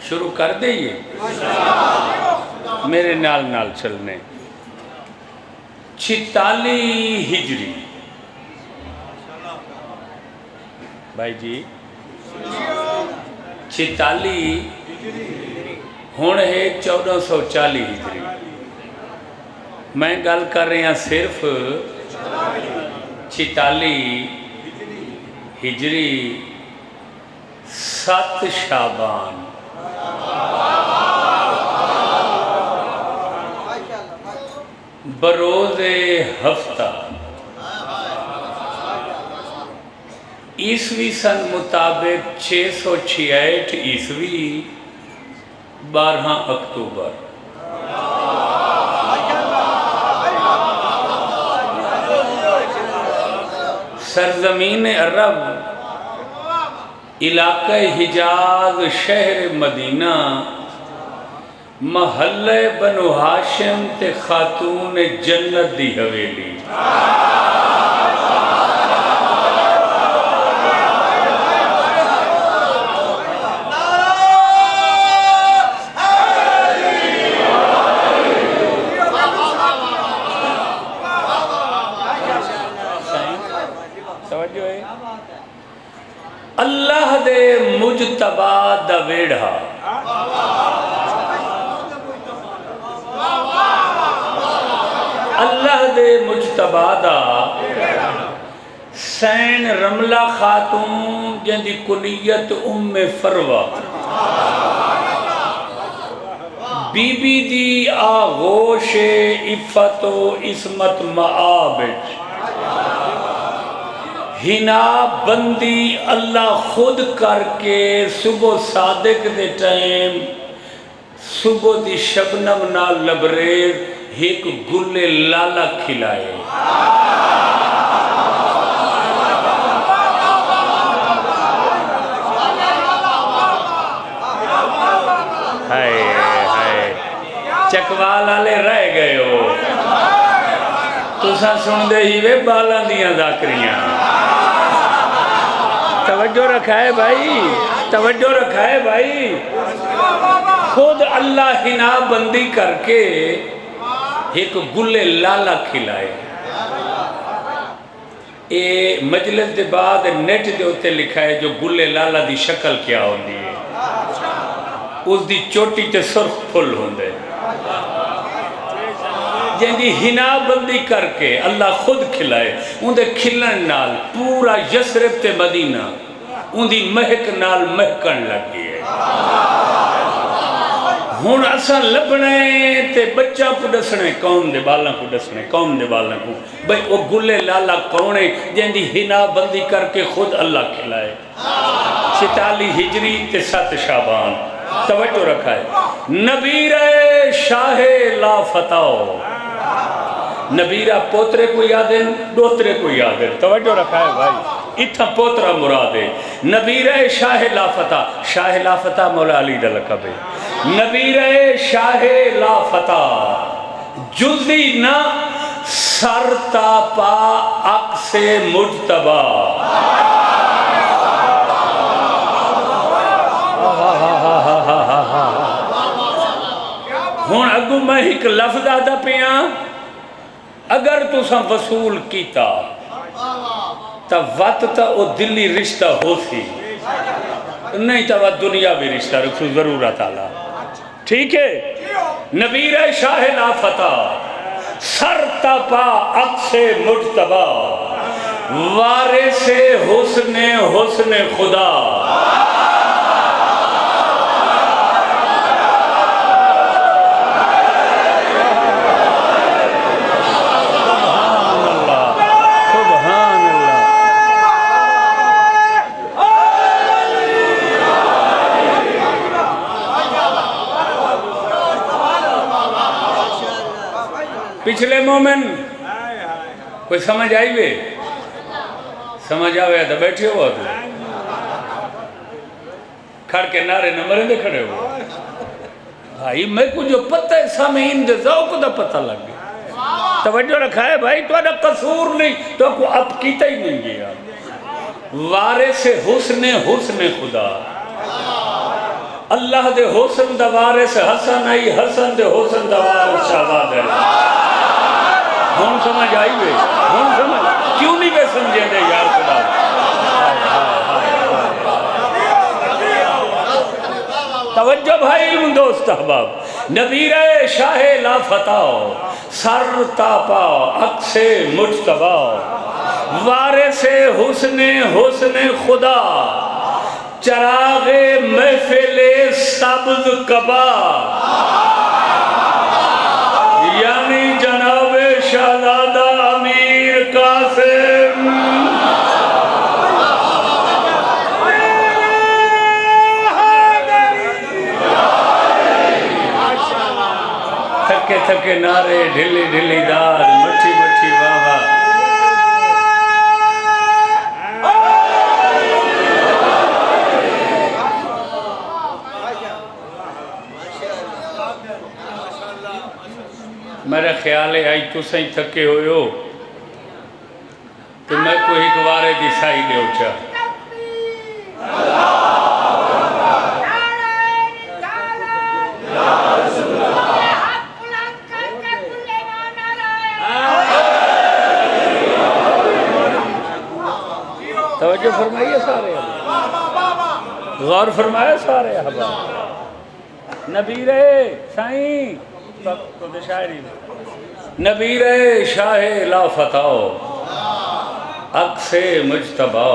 شروع کر دئیے میرے نال نال چلنے 46 ہجری بھائی جی 46 ہون ہے 1440 ہجری میں گل کر رہے ہیں صرف 46 ہجری 7 شعبان بروز ہفتہ عیسوی سن مطابق 666 عیسوی 12 اکتوبر سرزمین عرب علاقہ حجاز شہر مدینہ محلہ بنو ہاشم تے خاتون جنت دی حویلی اللہ دے مجتبہ دا ویڑھا اللہ دے مجتبہ دا سین رملہ خاتون جن دی کنیت ام فروہ بی بی دی آغوش عفت و عصمت معابج ہنا بندی اللہ خود کر کے صبح صادق دے ٹائم صبح دی شبنم نہ لبریز ایک گل لالا کھلائے چکوال آلے رہ گئے ہو تُسا سن دے ہی وے بالاں دیاں ذاکریاں توجہ رکھا ہے بھائی توجہ رکھا ہے بھائی خود اللہ ہنا بندی کر کے ایک گل لالا کھلائے اے مجلس دے بعد نیٹ دے ہوتے لکھا ہے جو گل لالا دی شکل کیا ہوندی ہے اس دی چوٹی تے سرخ پھل ہوندے جن دی ہنا بندی کر کے اللہ خود کھلائے ان دے کھلن نال پورا یسرب تے مدینہ ان دی مہک نال مہکن لگی ہے ہون اساں لبنے تے بچہ کو ڈسنے قوم دے بالاں کو ڈسنے قوم دے بالاں کو بھئی وہ گلے لالا کونے جن دی ہنا بندی کر کے خود اللہ کھلائے 46 ہجری تے 7 شعبان توجہ رکھا ہے نبیر شاہ لا فتاو نبیرہ پوترے کو یادیں دوترے کو یادیں توجہ رکھا ہے بھائی اتھا پوترہ مراد ہے نبیرہ شاہ لا فتح شاہ لا فتح مولا علی دا لقب ہے نبیرہ شاہ لا فتح جزی نہ سر تاپا عکس مجتبہ ہون اگو میں ایک لفظ آدھا پیاں اگر تو ساں وصول کیتا تا وقت تا او دلی رشتہ ہو سی نہیں تا وقت دنیا بھی رشتہ رکھو ضرورت آلہ ٹھیک ہے نبیر شاہ لا فتح سر تپا عکس مجتبہ وارث حسن خدا پچھلے مومن کوئی سمجھ آئی وے سمجھ آوے تو بیٹھے ہوا تو کھڑ کے نعرے نمبریں دے کھڑے ہو بھائی میں کو جو پتہ ہے سامعین دے ذوق دا پتہ لگ گیا توجہ رکھا ہے بھائی تو اڈا قصور نہیں تو کو اب کیتا ہی نہیں گیا وارث حسن خدا اللہ دے حسن دا وارث حسن آئی، حسن دے حسن دا وارث شہزاد ہے. ہون سمجھ آئی وے، ہون سمجھ کیوں نہیں بے سمجھے دے یار خدا. توجہ بھائی علم دوست احباب. نبی رے شاہ لا فتاو، سر تاپا عکس مجتبا، وارث حسن حسن خدا، چراغ محفل سبز قبا، یعنی جناب شہزادہ امیر قاسم. تھکے تھکے نعرے، ڈھلی ڈھلی دار، مٹھی مٹھی واہ واہ. میرا خیال ہے آئی تو سہی تھکے ہوئے ہو تو میں کوئی ایک وارے دی سائی دے اچھا. توجہ فرمائیے سارے، غور فرمائے سارے احباب. نبی رہے سائیں شاعری نبی رہے شاہ لا فتاو، عکس مجتبا،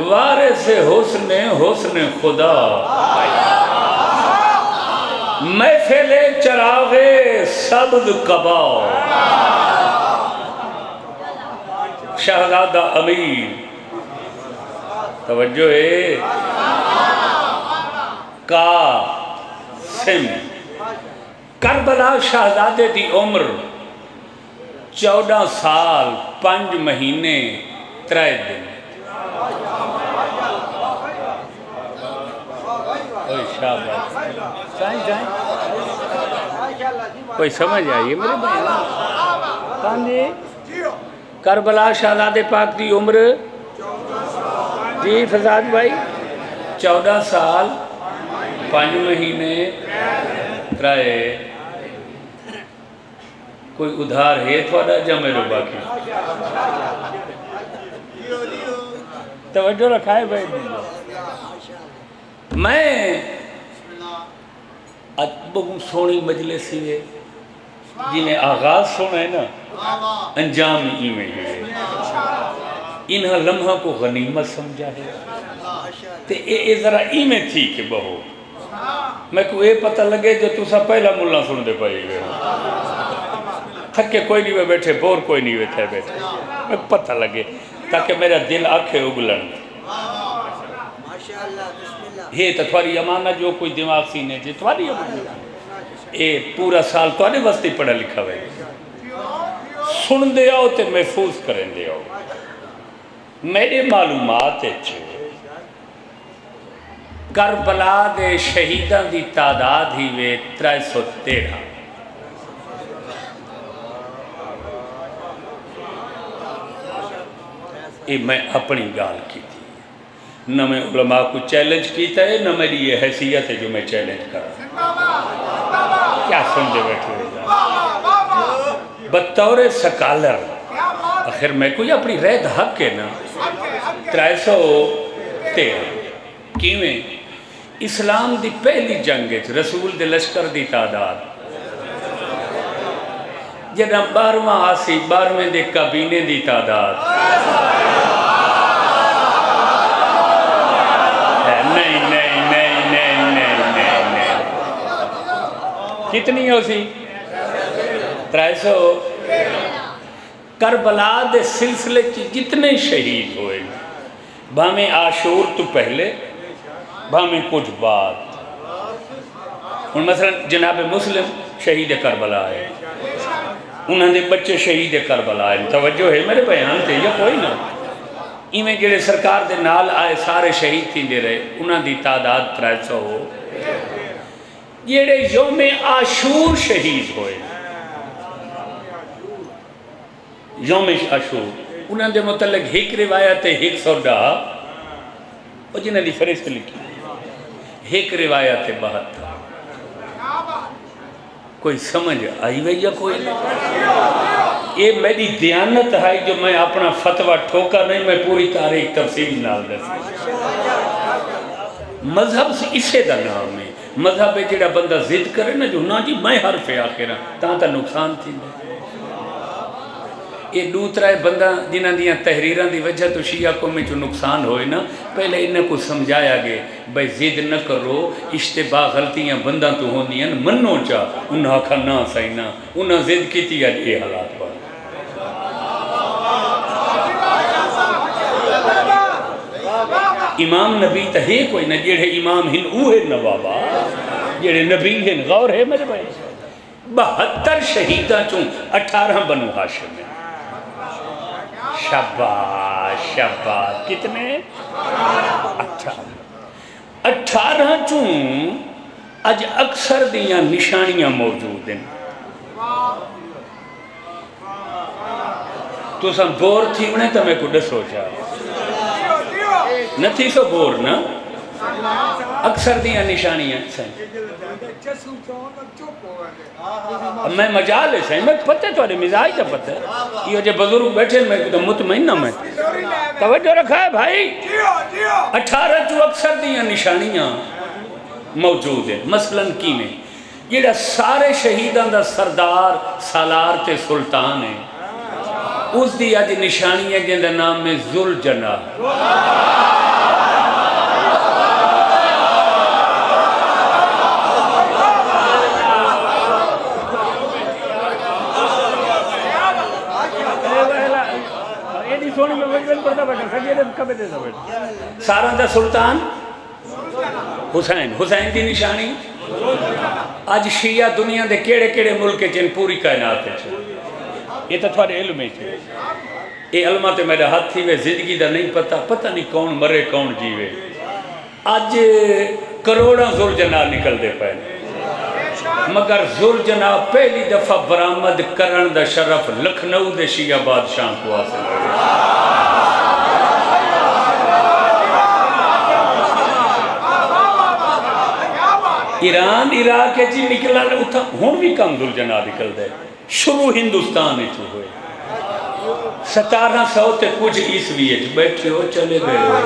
وارث حسن حسن خدا، محفل چراغ سبز قبا، شہزادہ امیر. توجہ ہے قاسم. کربلا شہزادے دی عمر 14 سال 5 مہینے 3 دن. کوئی سمجھ آئیے میرے بھائی. کربلا شہزادے پاک دی عمر جی فضاد بھائی 14 سال 5 مہینے 3. کوئی ادھار ہے تھوڑا جا میرے باقی توجہ رکھائے بھائی. میں بہت سونی مجلس ہے جی میں آغاز سونا ہے نا، انجام ہی میں ہے. انہا لمحہ کو غنیمت سمجھا ہے تے اے ذرا ای میں تھی کہ بہو میں کو اے پتہ لگے جو تو سا پہلا ملہ سن دے پائی گئے تھکے کوئی نہیں بیٹھے، بور کوئی نہیں بیٹھے بیٹھے، میں پتہ لگے تاکہ میرا دل آنکھیں اگلن. یہ تو تھوڑی امانہ جو کوئی دماغ سینے جی تھوڑی امانہ اے پورا سال تو آنے وستی پڑھا لکھا ہوئے سن دے آؤ تے محفوظ کریں دے آؤ. میرے معلومات چھے کربلا دے شہیدان دی تعداد ہی وے 313. یہ میں اپنی گال کی تھی، نہ میں علماء کو چیلنج کیتا ہے نہ میری یہ حیثیت ہے جو میں چیلنج کر رہا. کیا سمجھے بیٹھے ہوئے بطور سکالر آخر میں کوئی اپنی رید حق ہے نا. 313 کیویں اسلام دی پہلی جنگ رسول دے لشکر دی تعداد جنہاں 12واں آسی 12ویں دے کابینے دی تعداد نہیں نہیں نہیں نہیں نہیں نہیں کتنی ہو سی 300. کربلا دے سلسلے کی جتنے شہید ہوئے بھامیں عاشور تو پہلے بھامیں کچھ بعد. اور مثلا جناب مسلم شہید کربلا ہے، انہوں نے بچے شہید کربلا ہے. توجہ ہے میرے بیان تھے یا کوئی نہ ایمیں جڑے سرکار دے نال آئے سارے شہید تھی دے رہے انہوں دی تعداد 300 ہو. جڑے یوم عاشور شہید ہوئے یوم عاشور انہوں دے متعلق ایک روایت ہے 110 اور جنہوں نے فرشت لکھی ایک روایت 72 کوئی سمجھ آئی وئی یا کوئی نہیں؟ یہ میری دیانت ہے جو میں اپنا فتوہ ٹھوکا نہیں، میں پوری تاریخ تفصیل نال دس۔ مذہب سے اسے دا نام ہے، مذہب ہے جڑا بندہ ضد کرے نا جو نا جی میں حرف آخرہ تاں تا نقصان تھی میں۔ یہ دوسرا ہے بندہ جنہ دیاں تحریران دی وجہ تو شیعہ کو میں جو نقصان ہوئے نا، پہلے انہیں کو سمجھایا گئے بھئی ضد نہ کرو، اشتباہ غلطیاں بندہ تو ہوندی ہیں منو چاہ، انہاں آکھا نا سائنا، انہاں ضد کی تھی آج یہ حالات پر۔ امام نبی تا ہے کوئی نہ، جڑے امام ہن اوہ نوابا، جڑے نبی ہن غور ہے میرے بھائی، 72 شہیدہ چوں 18 بنو ہاشم میں۔ شاباش شاباش، کتنے؟ 18 چوں اج اکثر دیاں نشانیاں موجود ہیں۔ تو سن بور تھی انہیں تو میں کو ڈسو چاہا نہ تھی سو بور نا، اکثر دیاں نشانیاں سن۔ میں مجال ہے سائیں، میں پتہ تو آرے مزاج تا پتہ ہے، یہ جو بزرگ بیٹھے میں تو مطمئن نہ میں توجہ رکھا ہے بھائی۔ 18 جو اکثر دیاں نشانیاں موجود ہیں، مثلا کی میں یہ سارے شہیدان دا سردار سالار تے سلطان ہے، اس دی آج نشانی ہے جن دا نام میں ذوالجناح۔ سارا دا سلطان حسین، حسین دی نشانی آج شیعہ دنیا دے کیڑے کیڑے ملک جن پوری کائنات ہے، یہ تو تھوڑے علم ہے، یہ علمہ تے میرے ہاتھ تھی وے زندگی دا نہیں پتہ نہیں کون مرے کون جیوے۔ آج کروڑاں ذوالجناح نکل دے پہلے، مگر ذوالجناح پہلی دفعہ برآمد کرن دا شرف لکھنؤ دے شیعہ بادشاہ کو حاصل ہے۔ ایران عراق جی نکلا اتھا ہون بھی کم ذوالجناح نکل دے، شروع ہندوستان چو ہوئے 1700 تے کچھ عیسوی بیٹھے ہو چلے گئے ہو۔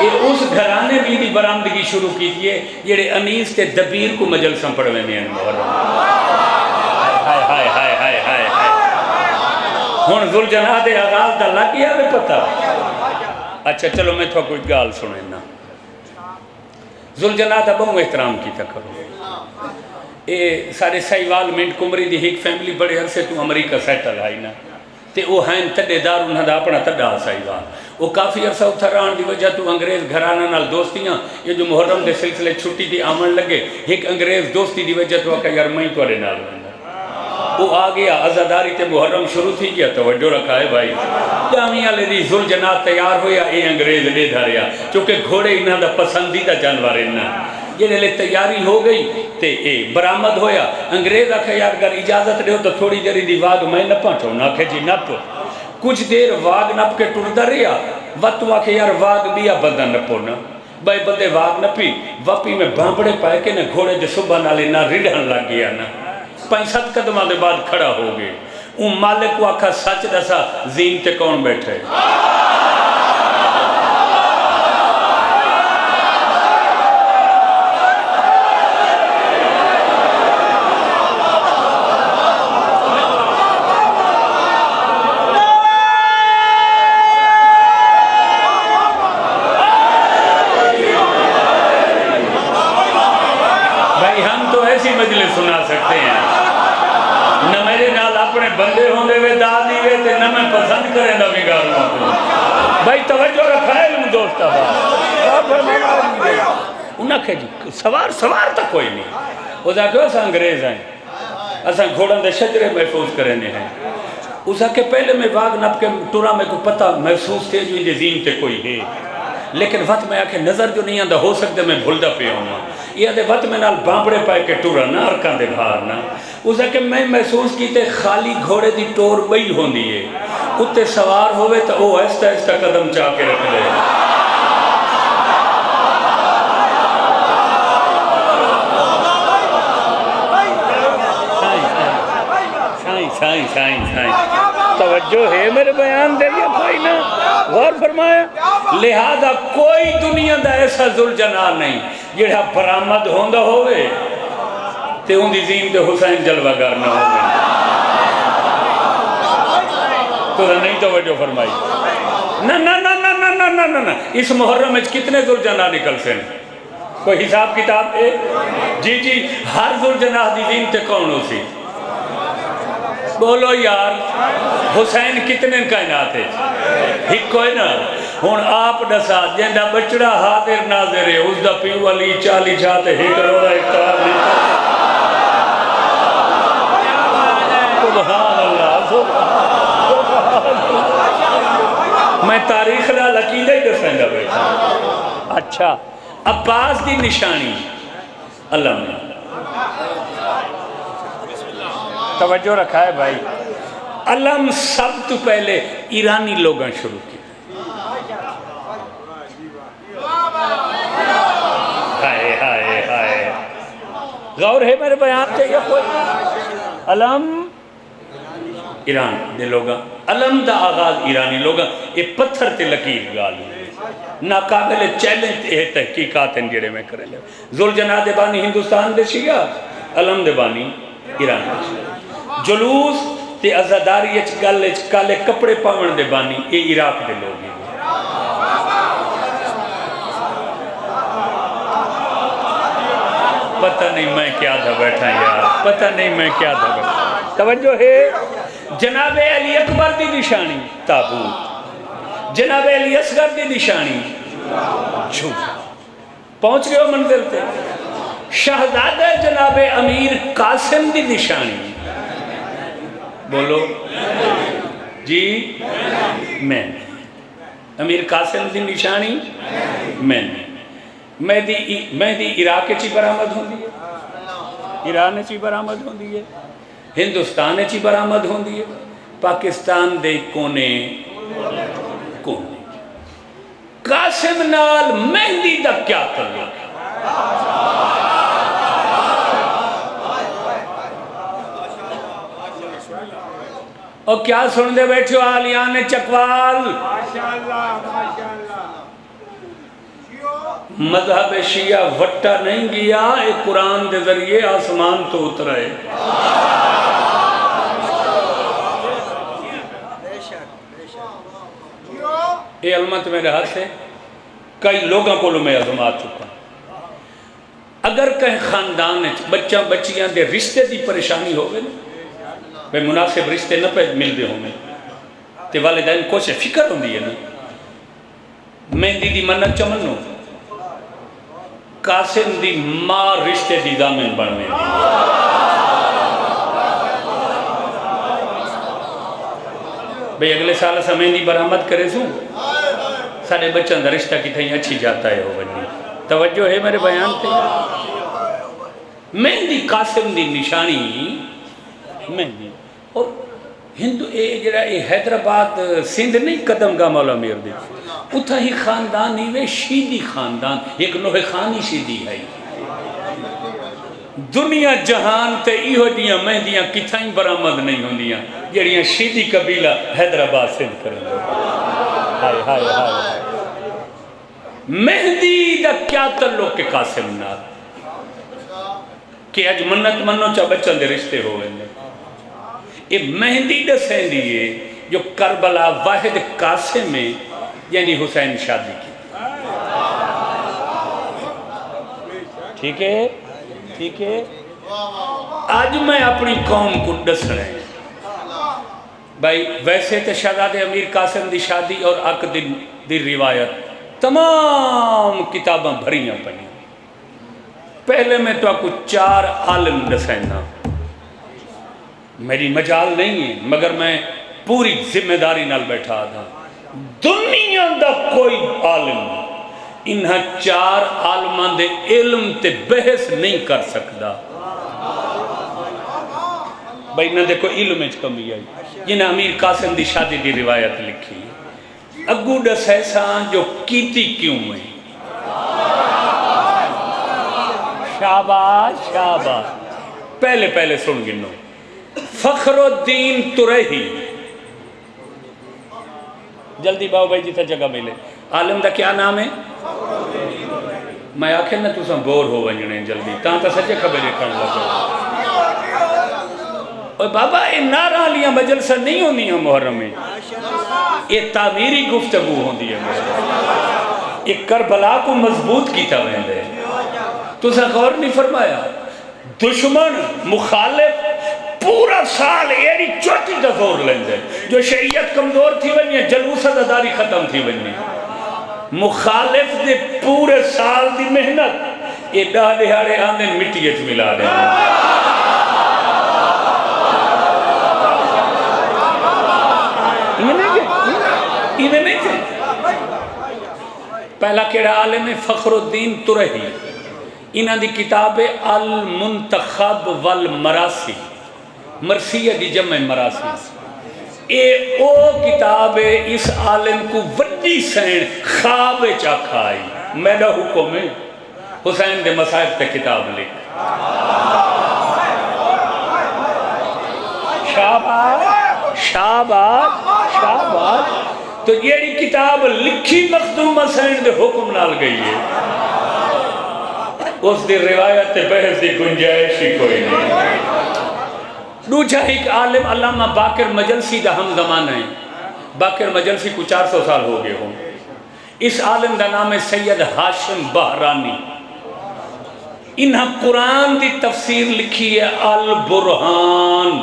یہ اس گھرانے بھی دی برآمدگی شروع کی تھی جڑے انیس تے دبیر کو مجلساں پڑھوے میں ان محرم۔ ہائے ہائے ہائے ہائے ہائے ہون ذوالجناح دے آغاز دا لگ گیا میں پتہ۔ اچھا چلو میں تو کوئی گال سنے نا، ذوالجناح دا بہت احترام کی کرو۔ اے سارے سائیوال منٹ کمری دی ایک فیملی بڑے عرصے تو امریکہ سیٹل آئی نا، تے وہ ہیں تڈے دار انہاں دا اپنا تڈا سائیوال، وہ کافی عرصہ اتھا رہن دی وجہ تو انگریز گھرانہ نال دوستیاں، یہ جو محرم دے سلسلے چھٹی دی آمن لگے، ایک انگریز دوستی دی وجہ تو آکا یار میں توڑے نال ہوندہ، وہ آگیا عزاداری تے محرم شروع تھی گیا توجہ رکھا ہے بھائی۔ جامعہ لے دی ذوالجناح تیار ہویا، اے انگریز لے دھاریا، چونکہ گھوڑے انہاں دا پسندیدہ جانور انہاں، یہ لے تیاری ہو گئی تے اے برآمد ہویا۔ انگریز آکھا یار اگر اجازت دے ہو تو تھوڑی دری دی واگ میں نپا چاہوں، آکھے جی نپ، کچھ دیر واگ نپ کے ٹردہ رہا، وقت آکھے یار واگ بیا بندہ نپو نا، بھائی بندے واگ نپی، وپی میں بھامپڑے پائے کے نا گھوڑے جو صبح نالے نا ریڈھن لگ گیا نا، 5-7 قدمہ دے بعد کھڑا ہو گئے۔ ان مالک کو آکھا سچ دسا زین تے کون بیٹھے؟ مجلس سنا سکتے ہیں نہ میرے نال اپنے بندے ہوں دے وے دادی وے تے نہ میں پسند کریں نہ بگاڑوں کو بھائی توجہ رکھا ہے علم دوستا انہاں کہ جی سوار تا کوئی نہیں وہ دا کہ اسا انگریز ہیں اسا گھوڑا دے شجرے محفوظ کرنے ہیں اسا کہ پہلے میں واگ نپ کے ٹورا میں کو پتہ محسوس تھے جو اندے زین تے کوئی ہے لیکن وقت میں آکے نظر جو نہیں آندہ ہو سکتے میں بھولدہ پہ ہوں یہ آدھے وقت میں نال بامبڑے پائے کے ٹورا نا ارکان دے بھار نا اسا کہ میں محسوس کیتے خالی گھوڑے دی ٹور بئی ہوں دیئے اتے سوار ہوئے تو او ایستا قدم چاہ کے رکھ دے سائیں توجہ ہے میرے بیان دے یا بھائی نا غور فرمایا. لہذا کوئی دنیا دا ایسا ذوالجلال نہیں جڑا برآمد ہوندا ہوئے تے ان دی زین تے حسین جلوہ گر نہ ہوئے. تو نہیں توجہ فرمائی. نہ نہ نہ نہ نہ نہ نہ نہ اس محرم میں کتنے ذوالجلال نکل سے کوئی حساب کتاب ہے؟ جی جی ہر ذوالجلال دی زین تے کون ہو سی؟ بولو یار حسین کتنے کائنات ہے؟ ایک کوئی نا. ہون آپ دسا جنڈا بچڑا حاضر ناظر ہے اس دا پیو والی 40 چھاتے ہی کروڑا اختیار نہیں کرتے. سبحان اللہ سبحان اللہ. میں تاریخ دا لکیدہ ہی دسیں گا بیٹھا. اچھا عباس دی نشانی علم نے توجہ رکھا ہے بھائی. علم سب تو پہلے ایرانی لوگاں شروع کی. ہائے ہائے ہائے غور ہے میرے بیان سے یا کوئی. علم ایران دے لوگاں علم دا آغاز ایرانی لوگاں یہ پتھر تے لکیر گالی ناقابل چیلنج ہے تحقیقات ہیں جڑے میں کرے لے. ذوالجلال دے بانی ہندوستان دے شیعہ علم دے بانی ایران دے شیعہ. جلوس تے عزاداری اچ گل اچ کالے کپڑے پاون دے بانی یہ عراق دے لوگ ہیں. پتہ نہیں میں کیا تھا بیٹھا یار پتہ نہیں میں کیا تھا بیٹھا. توجہ ہے. جناب علی اکبر دی نشانی تابوت. جناب علی اصغر دی نشانی جھوٹ. پہنچ گئے ہو منزل تے. شہزادہ جناب امیر قاسم دی نشانی بولو جی میں. امیر قاسم دی نشانی میں. مہدی عراق چی برآمد ہوندی ہے ایران چی برآمد ہوندی ہے ہندوستان چی برآمد ہوندی ہے پاکستان دے کونے کونے. قاسم نال مہندی دا کیا تعلق؟ اور کیا سن دے بیٹھو آلیان چکوال. مذہب شیعہ وٹا نہیں گیا ایک قرآن دے ذریعے آسمان تو اترائے. یہ علمت میرے ہاتھ سے کئی لوگوں کو میں عظمات چکا. اگر کہیں خاندان بچہ بچیاں دے رشتے دی پریشانی ہوگی بے مناسب رشتے نہ پہ مل دے ہوں تے والدین کو سے فکر ہوں دیئے نا. مہندی دی منت چمنو قاسم دی ماں رشتے دی دامن بڑھنے دی. بھئی اگلے سال سے مہندی برآمد کرے سوں سارے بچوں دا رشتہ کی تھیں اچھی جاتا ہے ہو بنی. توجہ ہے میرے بیان تے. مہندی قاسم دی نشانی مہندی. اور ہندو جڑا حیدرآباد سندھ نہیں قدم گاہ مولا میر دی اتھا ہی خاندان ہی وے شیدی خاندان ایک نوح خانی شیدی ہے. دنیا جہان تے ایہو دیاں مہندیاں کتھائیں برآمد نہیں ہوندیاں جڑیاں شیدی قبیلہ حیدرآباد سندھ کریں. ہائے ہائے ہائے. مہندی دا کیا تعلق کے قاسم نال کہ اج منت منو چا بچن دے رشتے ہوئے. یہ مہندی دسیں دیئے جو کربلا واحد قاسم میں یعنی حسین شادی کی. ٹھیک ہے ٹھیک ہے. آج میں اپنی قوم کو دس رہے ہیں بھائی ویسے تو شہزادہ امیر قاسم دی شادی اور عقد دی روایت تمام کتاباں بھریاں پڑھیں. پہلے میں تو آپ کو 4 عالم دسینا میری مجال نہیں ہے مگر میں پوری ذمہ داری نال بیٹھا تھا. دنیا دا کوئی عالم انہاں 4 عالمان دے علم تے بحث نہیں کر سکتا. بھائی نہ دیکھو علم اچ کمی آئی جنہیں امیر قاسم دی شادی دی روایت لکھی اگو دس ایسان جو کیتی کیوں میں. شاباش شاباش. پہلے سن گنو فخر الدین ترہی، جلدی باؤ بھائی جیتا جگہ ملے، عالم دا کیا نام ہے؟ میں آکھے نا تُساں بور ہو ونجنے جلدی تاں تا سچے خبریں کرن لگا۔ اور بابا یہ نعرہ لیاں مجلسہ نہیں ہونی ہیں محرم میں، یہ تعمیری گفتگو ہوندی ہے محرم، یہ کربلا کو مضبوط کیتا ویندے۔ تو سا غور نہیں فرمایا دشمن مخالف پورا سال ایڑی چوٹی دا زور لیندے، جو شریعت کمزور تھی ونی ہے جلوسہ داری ختم تھی ونی، مخالف دے پورے سال دی محنت یہ ڈاہ دہاڑے آندے مٹی اچ ملا دے۔ ایویں نہیں تھے۔ پہلا کیڑا عالم ہے فخر الدین ترہی، انہاں دی کتاب المنتخب والمراسی، مرثیہ دی جمع مراسی، اے او کتاب اس عالم کو وڈی سین خواب چاکھا آئی، میرا حکم ہے حسین دے مصائب تے کتاب لکھ۔ شاباش شاباش شاباش، تو یہ کتاب لکھی مخدوم حسین دے حکم نال گئی ہے، اس دی روایت بحث دی گنجائش ہی کوئی نہیں۔ دوجہ ایک عالم علامہ باقر مجلسی دا ہم زمان ہے، باقر مجلسی کو 400 سال ہو گئے ہوں۔ اس عالم دا نام ہے سید ہاشم بہرانی، انہاں قرآن دی تفسیر لکھی ہے البرہان،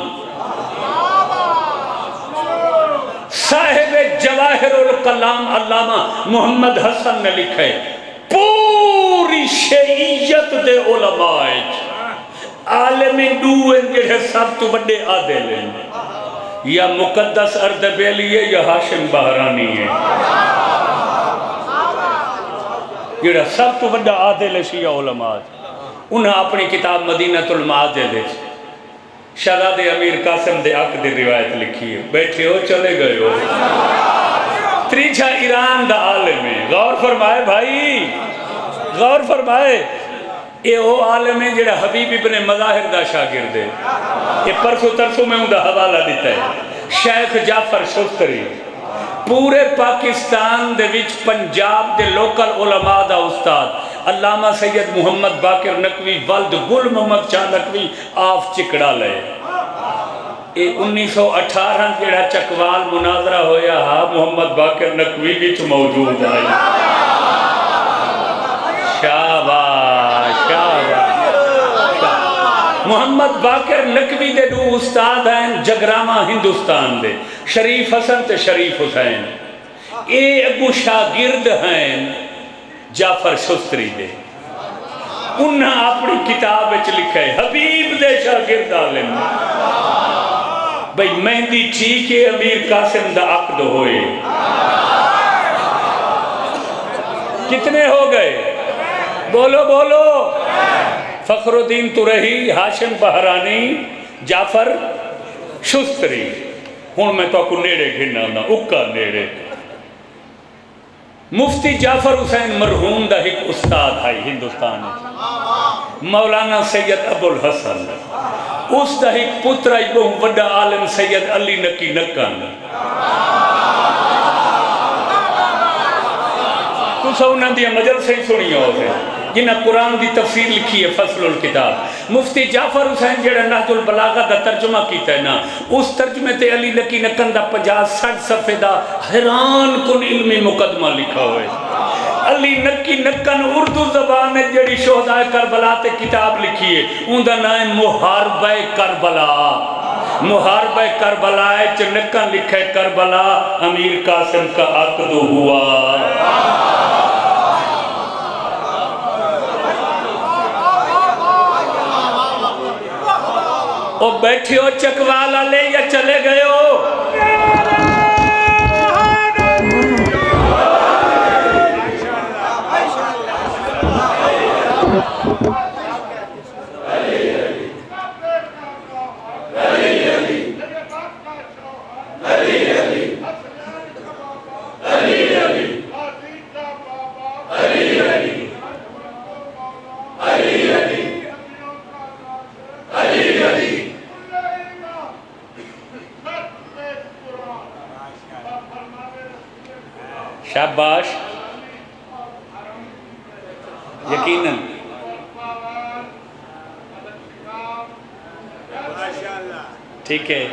صاحب جواہر الکلام علامہ محمد حسن نے لکھا ہے پوری شیعیت دے علماء عالمی دوئے جڑے سب تو بڑے عادل ہیں، یا مقدس اردبیلی ہے یا ہاشم بہرانی ہے، جڑا سب تو بڑا عادل ہے شیعہ علماء، انہاں اپنی کتاب مدینہ المعاجل ہے شہزاد امیر قاسم دے عقد دی روایت لکھی ہے، بیٹھے ہو چلے گئے ہو۔ تریچہ ایران دا عالم ہے، غور فرمائے بھائی غور فرمائے، یہ وہ عالم ہے جڑا حبیب ابن مظاہر دا شاگرد ہے، یہ پرسو ترسو میں ان دا حوالہ دیتا ہے، شیخ جعفر شستری، پورے پاکستان دے وچ پنجاب دے لوکل علماء دا استاد علامہ سید محمد باقر نقوی والد گل محمد شاہ نقوی آف چکڑا لے، یہ 1918 جڑا چکوال مناظرہ ہویا ہاں محمد باقر نقوی وچ موجود ہے۔ شاباش شاباش، محمد باقر نقوی دے دو استاد ہیں جگرامہ ہندوستان دے، شریف حسن تے شریف حسین، اے ابو شاگرد ہیں جعفر شستری دے، انہاں اپنی کتاب وچ لکھا ہے حبیب دے شاگرد عالم، بھئی مہندی ٹھیک ہے امیر قاسم دا عقد ہوئے، کتنے ہو گئے بولو بولو؟ فخر الدین ترہی، ہاشم بہرانی، جعفر شستری، ہون میں تو کو نیڑے گھننا نا اکا نیڑے۔ مفتی جعفر حسین مرحوم دا ایک استاد ہے ہندوستان ہے، مولانا سید ابو الحسن، اس دا ایک پتر ہے بہت بڑا عالم سید علی نقی نکن، تو سو انہاں دیا مجلسیں سنی ہو سے جنہ قرآن دی تفسیر لکھی ہے فصل الکتاب، مفتی جعفر حسین جڑا نہج البلاغہ دا ترجمہ کیتا ہے نا، اس ترجمے تے علی نقی نکن دا 50-60 صفحے دا حیران کن علمی مقدمہ لکھا ہوئے۔ علی نقی نکن اردو زبان ہے جڑی شہداء کربلا تے کتاب لکھی ہے، ان دا نام محاربہ کربلا، محاربہ کربلا ہے نکن لکھے کربلا امیر قاسم کا عقد ہوا۔ او بیٹھے ہو چکوالا لے یا چلے گئے ہو؟ یقیناً ٹھیک ہے.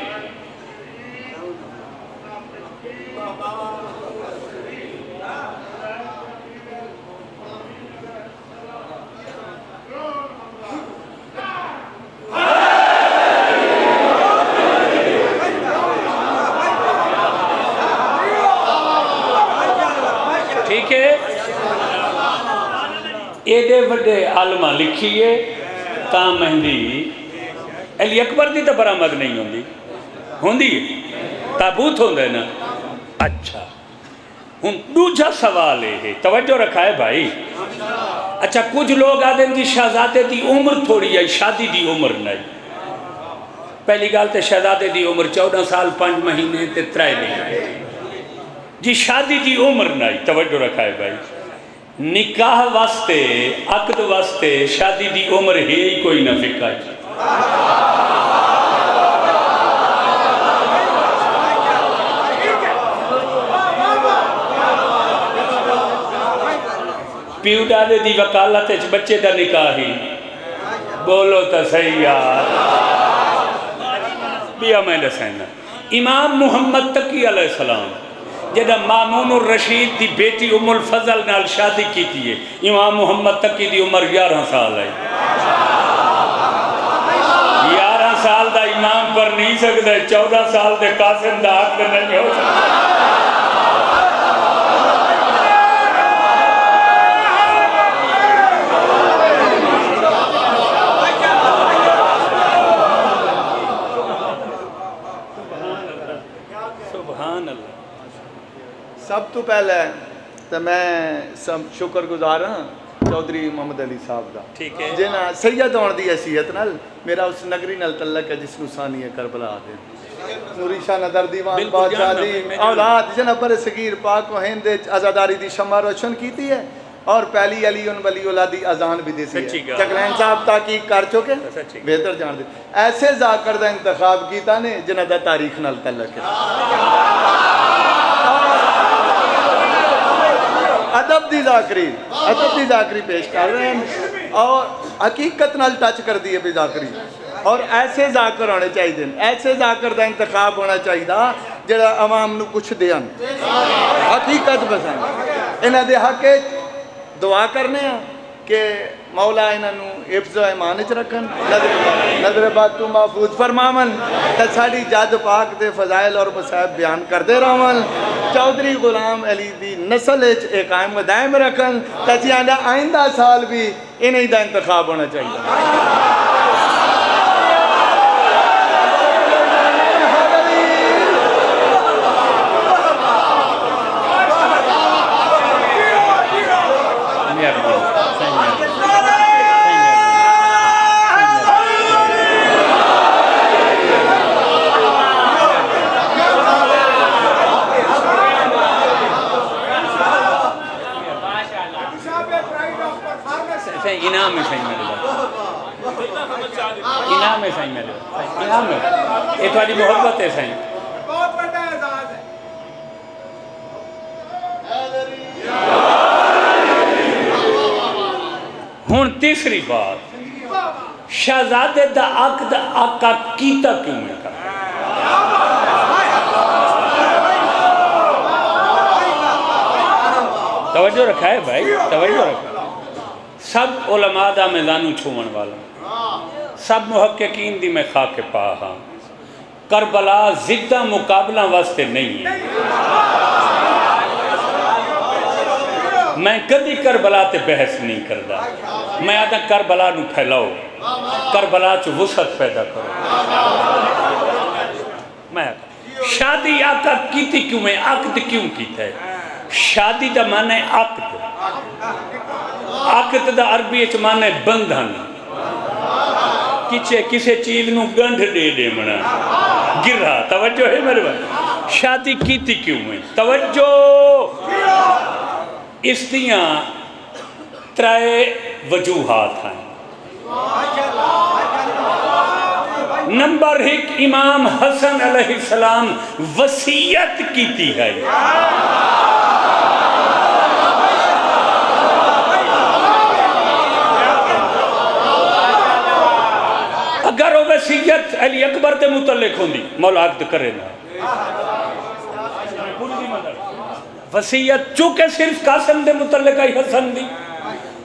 ٹھیک ہے. ایڈے وڈے عالمہ لکھیے تا مہندی علی اکبر دی تو برآمد نہیں ہوندی تابوت ہوندے نا. اچھا ہن دوجا سوال ہے توجہ رکھا ہے بھائی. اچھا کچھ لوگ آدھیں جی شہزادے دی عمر تھوڑی ہے شادی دی عمر نہیں. پہلی گال تے شہزادے دی عمر 14 سال 5 مہینے تے 3 مہینے جی شادی دی عمر نہیں. توجہ رکھا ہے بھائی. نکاح واسطے عقد واسطے شادی دی عمر ہے ہی کوئی نہ فقہ جی. پیو ڈالے دی وکالت بچے دا نکاح ہی بولو تا صحیح یار. بیا میں لسینا امام محمد تقی علیہ السلام جدہ مامون الرشید دی بیٹی ام الفضل نال شادی کی تھی. امام محمد تقی دی عمر 11 سال ہے. 11 سال دا امام پر نہیں سکتا 14 سال دے قاسم دا حق نہیں ہو سکتا. سب تو پہلے تو میں شکر گزار ہاں چودھری محمد علی صاحب دا جنہ سید ہونے دی حیثیت نال میرا اس نگری نال تعلق ہے جس کو ثانی کربلا آتے نوری شاہ نظر دیوان بادشاہ دی اولاد جنہ پر صغیر پاک و ہند عزاداری دی شمع روشن کیتی ہے اور پہلی علی ان ولی اولادی اذان بھی دیتی ہے. چکلین صاحب تحقیق کر چکے بہتر جان دے. ایسے ذاکر دا انتخاب کیتا نے جنہ دا تاریخ نال تعلق ہے. ادب دی ذاکری پیش کر رہے ہیں اور حقیقت نال ٹچ کر دیئے بھی ذاکری اور ایسے ذاکر ہونے چاہیے دیں. ایسے ذاکر دا انتخاب ہونا چاہیے دا جڑا عوام نو کچھ دیاں حقیقت بسائیں. انہاں دے حق دعا کرنے ہیں کہ مولا انہوں حفظ و ایمانچ رکھن نظر بات تو محفوظ فرماون تے ساڈی جد پاک دے فضائل اور مصائب بیان کردے رہون. چودھری غلام علی دی نسل ایک قائم و دائم رکھن تے آئندہ سال بھی انہی دا انتخاب ہونا چاہیے. انعام ہے صحیح میرے بات انعام ہے صحیح میرے بات انعام ہے یہ تھوڑی محبت ہے صحیح. ہون تیسری بات شہزادے دا عقد آقا کیتا کیوں میں کہا توجہ رکھا ہے بھائی توجہ رکھا. سب علماء دا میں زانو چھومن والا سب محققین دی میں خاک پا ہاں. کربلا زدہ مقابلہ واسطے نہیں ہے. میں کدی کربلا تے بحث نہیں کردہ. میں آدھا کربلا نو پھیلاؤ کربلا چو وسعت پیدا کرو. میں آدھا شادی آقا کیتی کیوں ہے عقد کیوں کیتا ہے. شادی دا معنی ہے عقد. عقد دا عربی اچ معنی ہے بندھن. کچھے کسے چیز نو گنڈ دے دے منا گرہ. توجہ ہے میرے بات. شادی کیتی کیوں ہے توجہ. اس دیاں 3 وجوہات ہیں. نمبر 1 امام حسن علیہ السلام وصیت کیتی ہے. وصیت علی اکبر تے متعلق ہوندی مولا عقد کرے نا وصیت چونکہ صرف قاسم دے متعلق آئی حسن دی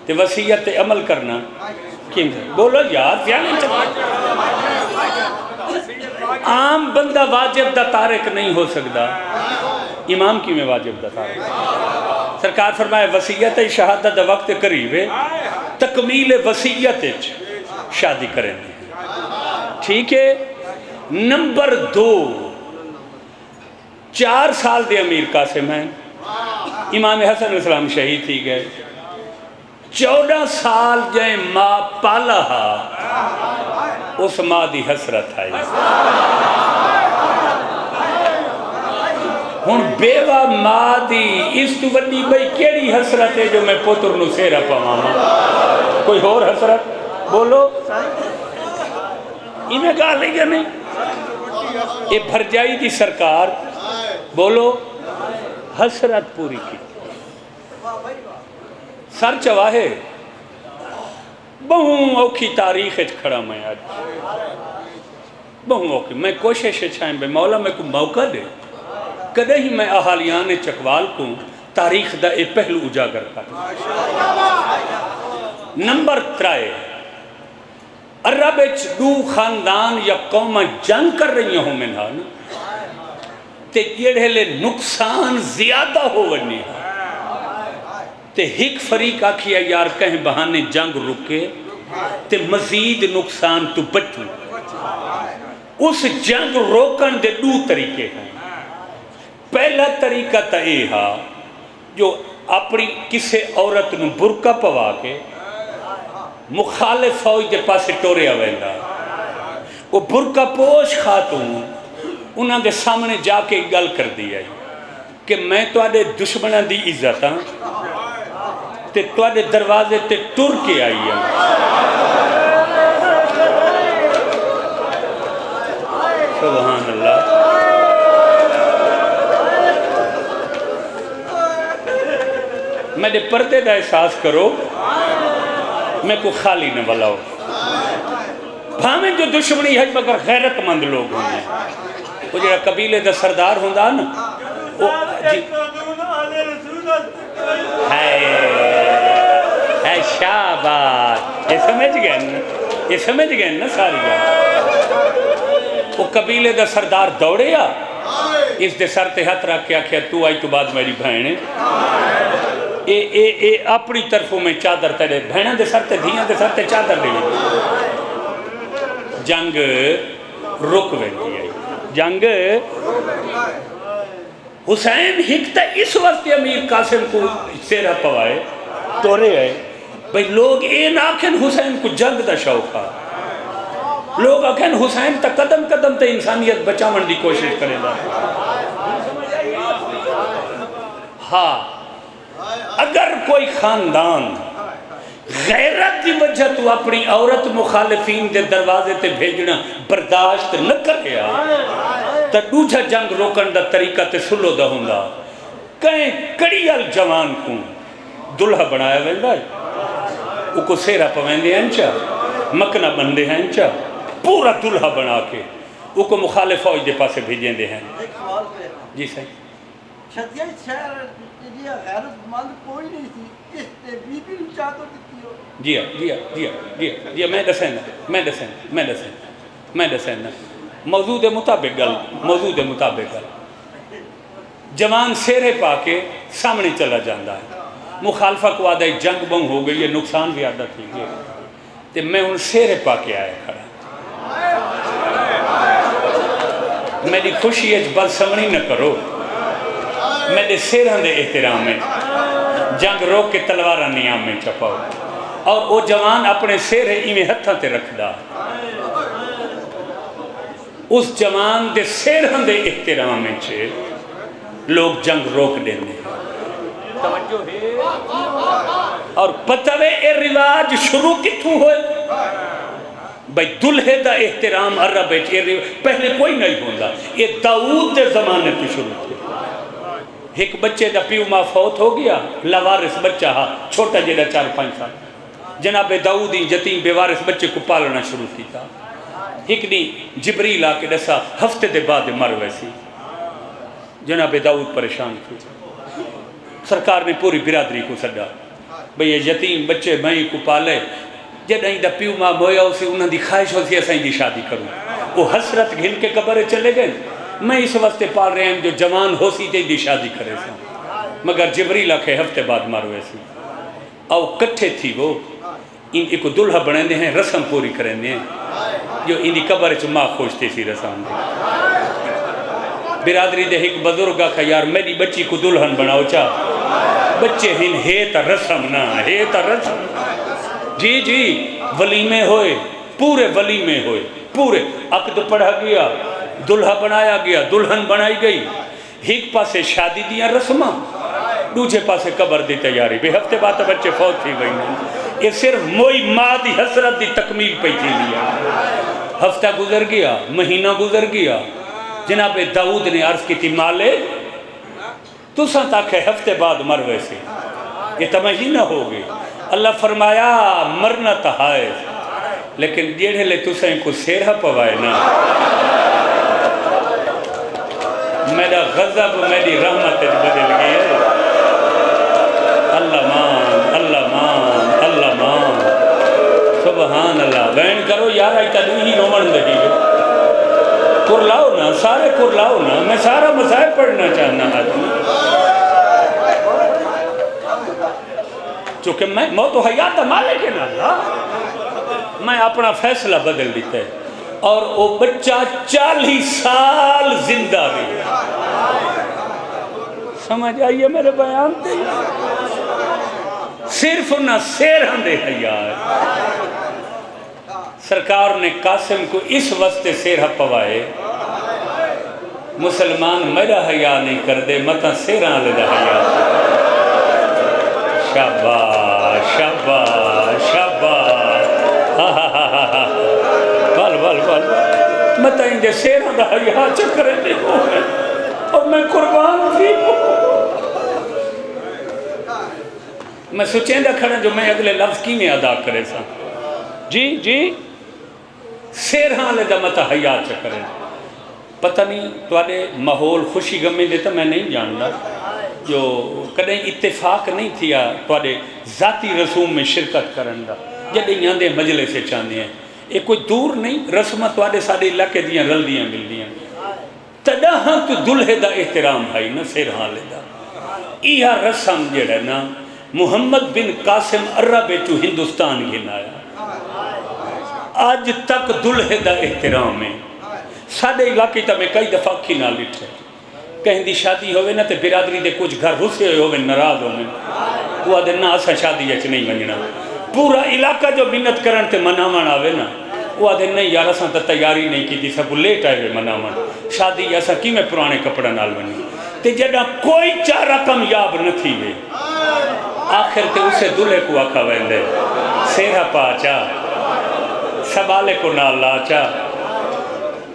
تے وصیت تے عمل کرنا کیم ہے بولو یار پیانے چکا عام بندہ واجب دا تارک نہیں ہو سکتا امام کی میں واجب دا تارک سرکار فرمائے وصیت شہادت دا وقت قریب ہے تکمیل وصیت شادی کریں ٹھیک ہے نمبر 2 4 سال دے امیر قاسم ہیں امام حسن علیہ السلام شہید تھی گئے 14 سال جائیں ماں پالا اس ماں دی حسرت آئی ہن بیوہ ماں دی اس تو بڑی بھئی کیڑی حسرت ہے جو میں پتر نو سیرا پاواں کوئی اور حسرت بولو یہ میں کہا لیں گے نہیں یہ بھرجائی دی سرکار بولو حسرت پوری کی سر چواہے بہوں اوکھی تاریخ کھڑا میں آج بہوں اوکھی میں کوشش چھائیں بے مولا میں کو موقع دے کدے ہی میں احالیان چکوال کو تاریخ دا اے پہلو اجاگر کر نمبر 3 عرب دو خاندان یا قوم جنگ کر رہی ہوں میں نا تے جڑے لے نقصان زیادہ ہو ونی تے ہک فریق آکھیا یار کہیں بہانے جنگ رکے تے مزید نقصان تو بچو اس جنگ روکن دے 2 طریقے ہیں پہلا طریقہ تا اے ہا جو اپنی کسے عورت نو برقع پوا کے مخالف فوج دے پاسے ٹوریا ویندا وہ برقع پوش خاتون انہاں دے سامنے جا کے گل کر دی آئی کہ میں تو آدھے دشمنہ دی عزت ہاں تے تو آدھے دروازے تے ٹر کے آئی ہاں سبحان اللہ میں نے پردے دا احساس کرو میں کو خالی نہ بلاؤ بھامیں جو دشمنی ہے مگر غیرت مند لوگ ہونے وہ جڑا قبیلے دا سردار ہوندہ نا وہ ہے شاباش یہ سمجھ گئے نا ساری بات وہ قبیلے دا سردار دوڑیا اس دے سر تے ہاتھ رکھ کے آکھیا تو آئی تو بعد میری بہن اے اپنی طرفوں میں چادر تیرے بہنہ دے سر تے دھیاں دے سر تے چادر دے جنگ رک ویندی ہے جنگ حسین ہکتا اس وقت امیر قاسم کو سیرہ پوائے ٹورے آئے بھئی لوگ این آکھن حسین کو جنگ دا شوق ہے لوگ آکھن حسین تا قدم قدم تا انسانیت بچاون دی کوشش کرے دا ہاں اگر کوئی خاندان غیرت دی وجہ تو اپنی عورت مخالفین دے دروازے تے بھیجنا برداشت نہ کریا تا دوجہ جنگ روکن دا طریقہ تے سلو دا ہوندا کہیں کڑیال جوان کو دلہا بنایا ویندا ہے وہ کو سیرہ پویندے ہیں انچا مکنہ بندے ہیں انچا پورا دلہا بنا کے وہ کو مخالف فوج دے پاسے بھیجیں دے ہیں جی صحیح شدیہ شہر یہ غیرت مند کوئی نہیں تھی اس نے بی بی چاہتو دیتی ہو جی میں دسینا موضوع دے مطابق گل جوان سیرے پا کے سامنے چلا جاندہ ہے مخالفہ کو آدھا جنگ بنگ ہو گئی یہ نقصان بھی آدھا تھی گئے تے میں ان سیرے پا کے آیا کھڑا میری خوشی ہے بل سمنی نہ کرو میرے سیرہ دے احترام میں جنگ روک کے تلوارہ نیام میں چپاؤ اور وہ جوان اپنے سیرے ایمیں ہتھاں تے رکھ دا اس جوان دے سیرہ دے احترام میں چھے لوگ جنگ روک دینے توجہ ہے اور پتوے اے رواج شروع کتوں ہوئے بھئی دلہے دا احترام عرب ہے پہلے کوئی نہیں ہوندہ یہ داؤد دے زمانے تو شروع تھے ایک بچے دا پیو ماں فوت ہو گیا لوارث بچہ ہاں چھوٹا جیڑا 4-5 سال جناب داؤدی یتیم بے وارث بچے کو پالنا شروع کی تھا ایک ڈی جبریل آ کے دسا ہفتے دے بعد مر ویسی جناب داؤد پریشان تھی سرکار نے پوری برادری کو سڈا بھئی یہ یتیم بچے میں کو پالے جدائیں دا پیو ماں مویا اسے انہوں دی خواہش ہو سی اسائیں دی شادی کروں وہ حسرت گھن کے قبرے چلے گئے میں اس واسطے پال رہے ہیں جو جوان ہو سی تے دی شادی کرے سا مگر جبریل آکھے ہفتے بعد مر ویسی او کٹھے تھی وہ ان کو دلہا بنائیں ہیں رسم پوری کریں ہیں جو ان دی قبر چ ماں خوشتے سی رسم دے برادری دے ایک بزرگ آکھا یار میری بچی کو دلہن بناؤ چاہ بچے ہن ہے تا رسم نہ ہے تا رسم جی جی ولیمے ہوئے پورے ولیمے ہوئے پورے عقد پڑھا گیا دلہا بنایا گیا دلہن بنائی گئی ایک پاسے شادی دیا رسمہ دوسرے پاسے قبر دی تیاری بے ہفتے بعد بچے فوت تھی گئی یہ صرف موئی ماں دی حسرت دی تکمیل پہ تھی لیا ہفتہ گزر گیا مہینہ گزر گیا جناب داؤد نے عرض کی تھی مالے تو سن تک ہفتے بعد مر ویسے یہ تو مہینہ ہو گئی اللہ فرمایا مرنا تہائے لیکن جیڑے لے تو سن کو سیرہ پوائے نا میرا غضب میری رحمت بدل گئی ہے اللہ مان اللہ مان اللہ مان سبحان اللہ بین کرو یار آئی تدوی ہی رومن دہی ہے کرلاؤ نا سارے کرلاؤ نا میں سارا مسائل پڑھنا چاہنا آج چونکہ میں موت و حیات مالک ہے نا اللہ میں اپنا فیصلہ بدل دیتا ہے اور وہ بچہ 40 سال زندہ بھی سمجھ آئیے میرے بیان دے صرف نہ سیرہن دے حیات سرکار نے قاسم کو اس وقت سیرہ پوائے مسلمان میرا حیا نہیں کر دے متا سیرہ لے دا حیا شاباش شاباش شاباش بل بل بل متا انجھے سیرہ دا حیا چکرے دے ہوئے اور میں قربان تھی میں سوچیں دا کھڑا جو میں اگلے لفظ کی میں ادا کرے سا جی جی سیرہاں لے دا متا حیات چکرے پتہ نہیں تو آدھے ماحول خوشی غمی دیتا میں نہیں جاننا جو کدیں اتفاق نہیں تھیا تو آدھے ذاتی رسوم میں شرکت کرن دا جدے یہاں دے مجلے سے چاندے ہیں ایک کوئی دور نہیں رسمہ تو آدھے ساڑھے علاقے دیاں رل دیاں مل دیاں تداہاں تو دلہے دا احترام بھائی نا سیرہاں لے دا ایہا رسم جڑا نا محمد بن قاسم عربے تو ہندوستان گھنایا آج تک دلہے دا احترام ہے ساڑھے علاقے تا میں کئی دفعہ کھی نہ لٹھے کہیں دی شادی ہوئے نا تے برادری دے کچھ گھر رسے ہوئے ناراض ہوئے وہ آدھے نا اسا شادی اچھ نہیں بننا پورا علاقہ جو منت کرن تے منامان آوے نا وہ آدھے نہیں یار اسا تا تیاری نہیں کی تھی سب لیٹ آئے ہوئے منامان شادی ایسا کی میں پرانے کپڑا نال بنی تے جڑا کوئی چارہ کامیاب نہ تھی وے آخر تے اسے دلہے کو آکھا ویندے سیرہ پاچا سبالے کو نال لاچا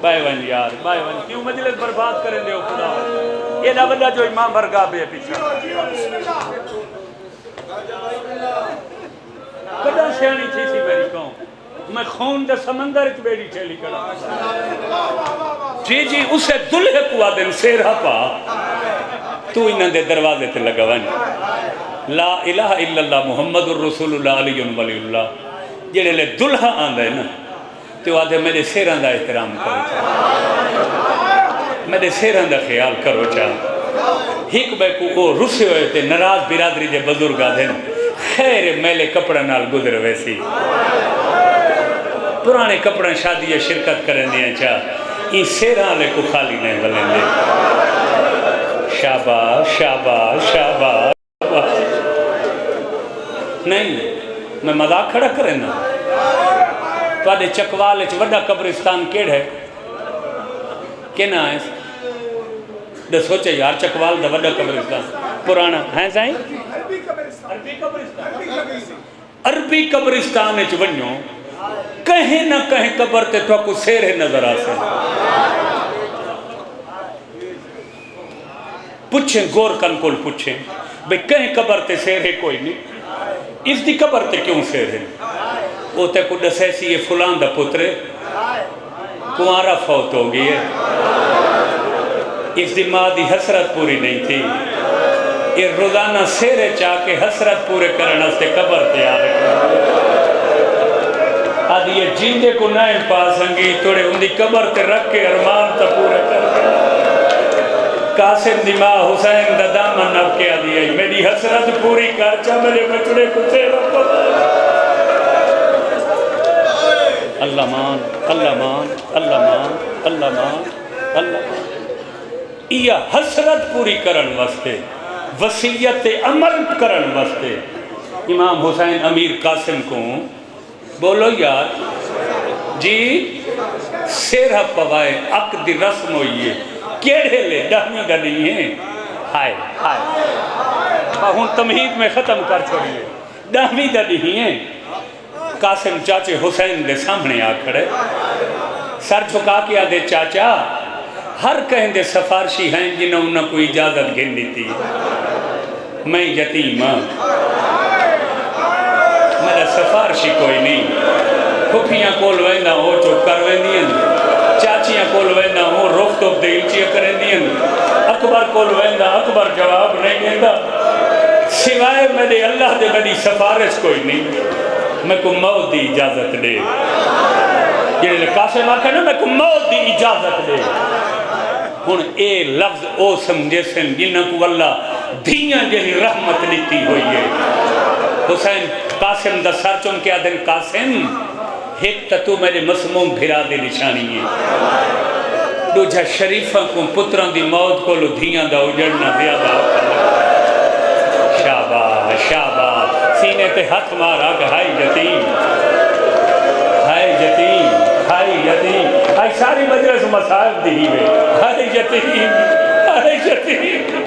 بائے ون یار بائے ون کیوں مجلس برباد کریں دے خدا یہ نہ بندہ جو امام برگاہ بے پیچھا کدھا سیانی تھی سی میری کہوں میں خون دے سمندر اچ بیڑی چلی کرا جی جی اسے دلہے کو آدن سیرہ پا تو انہاں دے دروازے تے لگا ون لا الہ الا اللہ محمد الرسول اللہ علیہ ولی اللہ جڑے لے دلہا آندھے نا تو آدھے میرے سیران دا احترام کرو چاہ میرے سیران دا خیال کرو چاہ ایک بے کو وہ رسے ہوئے تھے نراز برادری دے بزرگ آدھے خیر میلے کپڑا نال گزر ویسی پرانے کپڑا شادی شرکت کریں دیا چاہ این سیران لے کو خالی نہیں بلیں دے شاباش شاباش شاباش نہیں میں مذاق کھڑا کریں نا تو آدھے چکوال اچھ وڈا قبرستان کیڑ ہے کینا ہے دے سوچے یار چکوال دا وڈا قبرستان پرانا ہے سائیں عربی قبرستان اچھ ونیو کہیں نہ کہیں قبر تے تو کو سیرے نظر آسے پوچھیں گور کن کول پوچھیں بھئی کہیں قبر تے سیرے کوئی نہیں اس دی قبر تے کیوں سیرے وہ تے کو دسے سی یہ فلان دا پترے کنوارا فوت ہو گئی ہے، اس دی ماں دی حسرت پوری نہیں تھی، یہ روزانہ سیرے چاہ کے حسرت پورے کرنا سے قبر تیار رکھا آدھی یہ جیندے کو نائم پاسنگی توڑے ان دی قبر تے رکھ کے ارمان تا پورے کر کے قاسم دی ماں حسین دا دامن نب کے آدھی ہے میری حسرت پوری کر چا میرے بچڑے کو تیرا پتا اللہ مان اللہ مان اللہ مان اللہ مان اللہ مان یہ حسرت پوری کرن واسطے وصیت عمل کرن واسطے امام حسین امیر قاسم کو بولو یار جی سیرہ پوائے اک دی رسم ہوئی ہے کیڑے لے ڈہمی دا نہیں ہے ہائے ہائے ہون تمہید میں ختم کر چھوڑیے ڈہمی دا نہیں ہے قاسم چاچے حسین دے سامنے آ کھڑے سر جھکا کے آدھے چاچا ہر کہیں دے سفارشی ہیں جنہوں نے کوئی اجازت گھن دیتی میں یتیم ہاں میرا سفارشی کوئی نہیں پھپیاں کول ویندہ ہو چپ کر ویندین چاچیاں کول ویندہ ہو رخ تو دیلچیاں کرندین اکبر کول ویندہ اکبر جواب نہیں دیندہ سوائے میرے اللہ دے میری سفارش کوئی نہیں میں کو موت دی اجازت دے یہ قاسم آکھا نا میں کو موت دی اجازت دے ہن اے لفظ او سمجھے سن جنہاں کو اللہ دھیاں جہی رحمت لیتی ہوئی ہے حسین قاسم دا سر چون کیا دن قاسم ایک تا تو میرے مسموم بھرا دے نشانی ہے دو جا شریفہ کو پتران دی موت کو لو دھیاں دا اجڑنا زیادہ شاباش شاباش سینے تے ہاتھ مارا کہ ہائی یتیم ہائی یتیم ہائی یتیم ہائی ساری مجلس مسائب دی ہوئے ہائی یتیم ہائی یتیم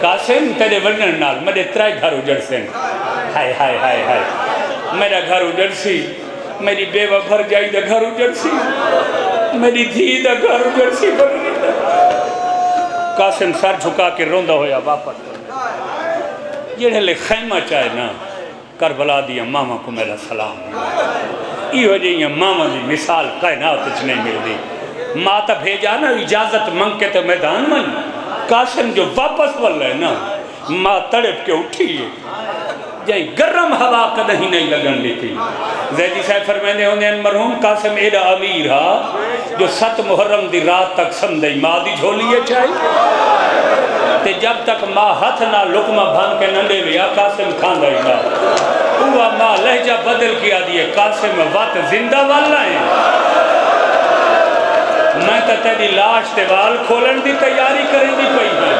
قاسم تیرے ورنن نال میرے ترائی گھر اجڑ سے ہائے ہائے ہائے ہائے میرا گھر اجڑ سی میری بیوہ بھر جائی دا گھر اجڑ سی میری دھی دا گھر اجڑ سی قاسم سر جھکا کے روندہ ہویا واپس یہ لے خیمہ چاہے نا کربلا دیا ماما کو میرا سلام یہ وجہ یہ ماما دی مثال کائنات اچھ نہیں مل دی ماں تا بھیجا نا اجازت منگ کے تو میدان من قاسم جو واپس واللہ ہے نا ماں تڑپ کے اٹھی ہے جائیں گرم ہوا کا نہیں لگن لیتی زیدی صاحب فرمینے ہونے مرحوم قاسم ایڈا امیر ہا جو 7 محرم دی رات تک سمدھائی ماں دی جھولیے چاہیے تے جب تک ماں ہاتھ نہ لکمہ بھان کے نندے لیا قاسم کھان دائی گا ہوا ماں لہجہ بدل کیا دیئے قاسم وقت زندہ والا ہے میں تا تیری لاش تے وال کھولن دی تیاری کریں دی پئی ہے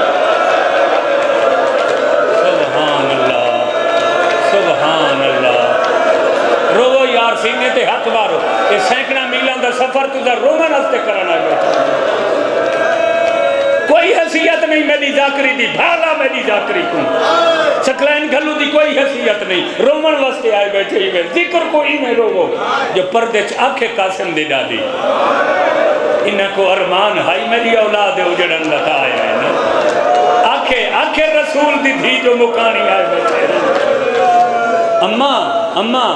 سبحان اللہ سبحان اللہ رو یار سینے تے ہاتھ مارو یہ سینکڑا میلان دا سفر تو دا رومن ہستے کرنا ہے کوئی حیثیت نہیں میری ذاکری دی بھالا میری ذاکری کو سکلین گھلو دی کوئی حیثیت نہیں رومن واسطے آئے بیٹھے ہی میں ذکر کوئی میں روو جو پردے آنکھیں قاسم دے ڈالی انہاں کو ارمان ہائی میری اولاد اجڑن لتا آیا ہے نا آنکھیں رسول دی تھی جو مکانی آئے بیٹھے اماں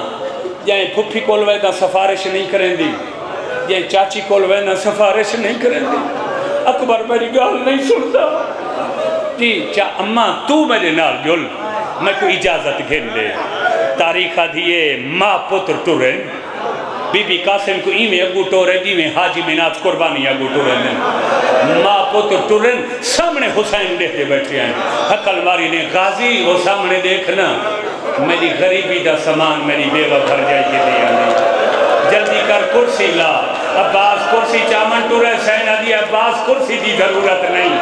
جائیں پھپھی کول ویدہ سفارش نہیں کریں دی جائیں چاچی کول ویدہ سفارش نہیں کریں دی اکبر میری گال نہیں سنتا جی اماں تو میرے نال جل میں کو اجازت گھن لے تاریخ دیئے ماں پتر ٹورن بی بی قاسم کو ایمیں اگو ٹورے جی میں حاجی مناز قربانی اگو ٹورن ماں پتر ٹورن سامنے حسین دیکھتے بیٹھے ہیں حقل ماری نے غازی وہ سامنے دیکھنا میری غریبی دا سامان میری بیوہ بھر جائے کے دیا نہیں جلدی کر کرسی لا عباس کرسی چامن ٹورے سینہ دی عباس کرسی دی ضرورت نہیں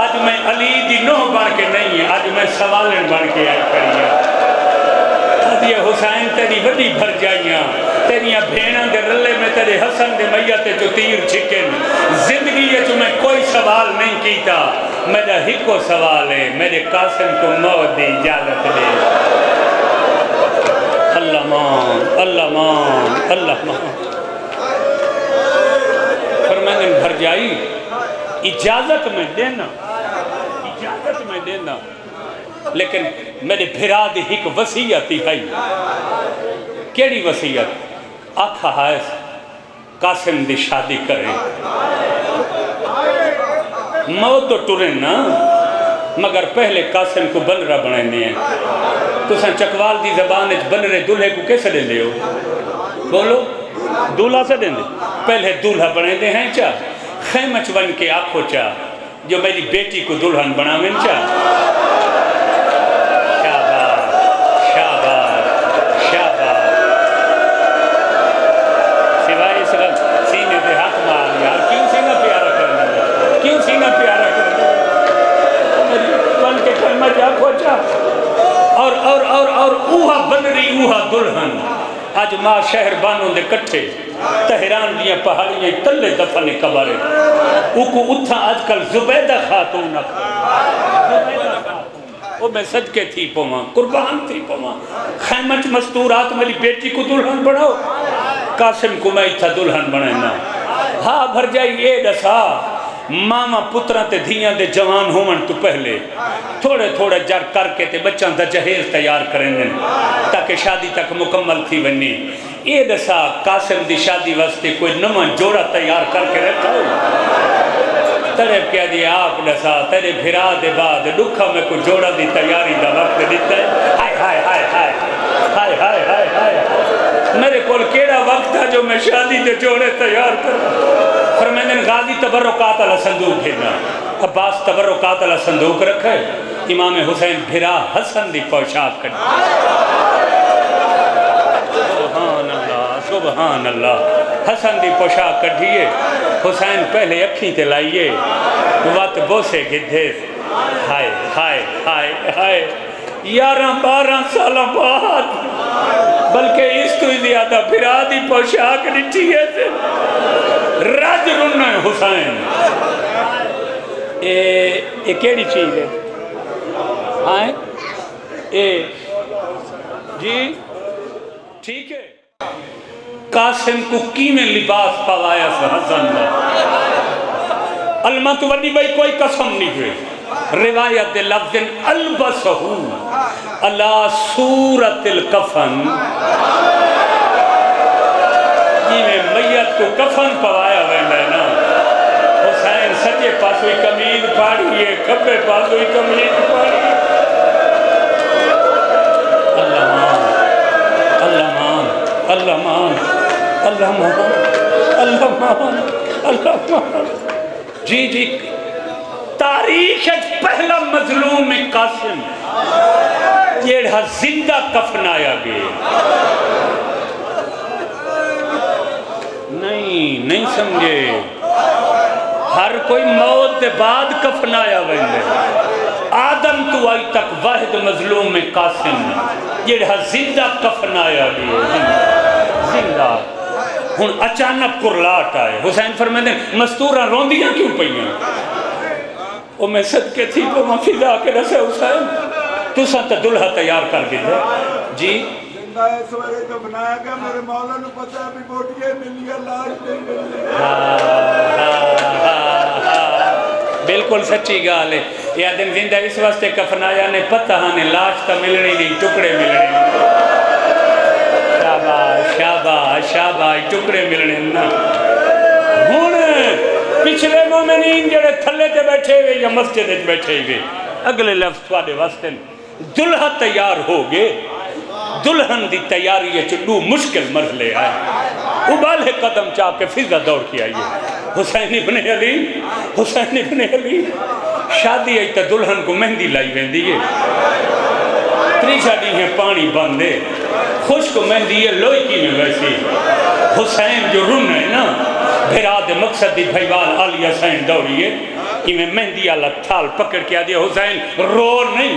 آج میں علی دی نوح بن کے نہیں ہے آج میں سوالن بن کے آئی کریاں آج یہ حسین تیری وڈی بھر جائیاں تیریاں بھیڑاں دے رلے میں تیرے حسن دے میت جو تیر چھکن زندگی یہ جو میں کوئی سوال نہیں کیتا میرا ہکو سوال ہے میرے قاسم کو موت دی اجازت دے اللہ مان اللہ مان اللہ مان فرمائن بھر جائی اجازت میں دینا لیکن میرے بھرا دی ایک وسیعت ہی ہے کیڑی وسیعت آکھا ہے قاسم دی شادی کریں موت تو ٹریں نا مگر پہلے قاسم کو بنرہ بنائیں ہیں تو سن چکوال دی زبان اچ بنرے دلہے کو کیسے دیں دے ہو بولو دولہا سے دیں دے پہلے دولہا بنائیں دے ہیں چاہ خیمچ بن کے آنکھو چاہ جو میری بیٹی کو دلہن بنا میں چاہ شاباش شاباش شاباش سوائے اس وقت سینے دے ہاتھ مار یار کیوں سینہ پیارا کرنا کیوں سینہ پیارا کرنا بن کے خیمچ آنکھو چاہ اور اوہا بن رہی اوہا دلہن آج ماں شہر بانوں دے کٹھے تہران دیا پہاڑیاں تلے دفن کبارے اوکو اتھا آج کل زبیدہ خاتون وہ میں صدقے تھی پوما قربان تھی پوما خیمچ مستورات میری بیٹی کو دلہن بناؤ قاسم کو میں اتھا دلہن بنائنا ہاں بھر جائی اے دسا ماما پترہ تے دھیاں دے جوان ہومن تو پہلے تھوڑے تھوڑے جر کر کے تے بچان دا جہیز تیار کریں تاکہ شادی تک مکمل تھی بنی اے دسا قاسم دی شادی واسطے کوئی نمان جوڑا تیار کر کے رکھا ہو تڑپ کیا دی آپ دسا تیرے بھرا دے بعد ڈکھا میں کوئی جوڑا دی تیاری دا وقت دیتا ہے ہائے ہائے ہائے ہائے ہائے ہائے ہائے ہائے میرے کول کیڑا وقت تھا جو میں شادی دے جوڑے تیار کر فرمیدن غازی تبرکات علی صندوق گھرنا عباس تبرکات علی صندوق رکھے امام حسین بھرا حسن دی پوشاک کر سبحان اللہ سبحان اللہ حسن دی پوشاک کر دیئے حسین پہلے اکھیں تے لائیے وقت بوسے گدھے ہائے ہائے ہائے ہائے 11-12 سالہ بعد بلکہ اس تو زیادہ بھرا دی پوشاک نٹھی ہے سے راج رنہ حسین اے کیڑی چیز ہے آئیں اے جی ٹھیک ہے قاسم کو کیمیں لباس پاوایا سے حسن نے علمہ تو وڈی بھائی کوئی قسم نہیں ہوئے روایت لفظ البسہو علی صورت الکفن میں میت کو کفن پوایا ہوئے نا حسین سجے پاس ہوئی کمید پاڑی ہے کھبے پاس ہوئی کمید پاڑی اللہ مان اللہ مان اللہ مان اللہ مان اللہ مان اللہ مان جی جی تاریخ پہلا مظلوم میں قاسم یہ زندہ کفن آیا گئے نہیں سمجھے ہر کوئی موت دے بعد کفن آیا ویندے آدم تو آئی تک واحد مظلوم میں قاسم یہ زندہ کفن آیا گئے زندہ ہن اچانک کرلاٹ آئے حسین فرمائے مستورہ روندیاں کیوں پئیاں وہ میں صدقے تھی کو میں فضا کے رسے حسین تو سنت دلہا تیار کر دی ہے جی زندہ ہے سوارے جو بنایا گیا میرے مولا نے پتہ ہے بھی بوٹیے ملی ہے لاش نہیں ملی بالکل سچی گال ہے یا دن زندہ اس واسطے کفنایا نے پتہ ہانے لاش تا ملنی نہیں ٹکڑے ملنے شاباش شاباش شاباش ٹکڑے ملنے نا ہون پچھلے مومنین جڑے تھلے تے بیٹھے ہوئے یا مسجد بیٹھے ہوئے اگلے لفظ تھوڑے واسطے دلہا تیار ہو گئے دلہن دی تیاری ہے چلو مشکل مرحلے آئے ابالے قدم چاہ کے فضا دوڑ کی آئیے حسین ابن علی شادی آئی تا دلہن کو مہندی لائی ویندی ہے تریشہ دی ہیں پانی باندے خوش کو مہندی ہے لوئی کی میں ویسی حسین جو رن ہے نا بھراد مقصد دی بھائیوال آلی حسین دوڑی ہے کہ میں مہندی اللہ تھال پکڑ کیا دیا حسین رو نہیں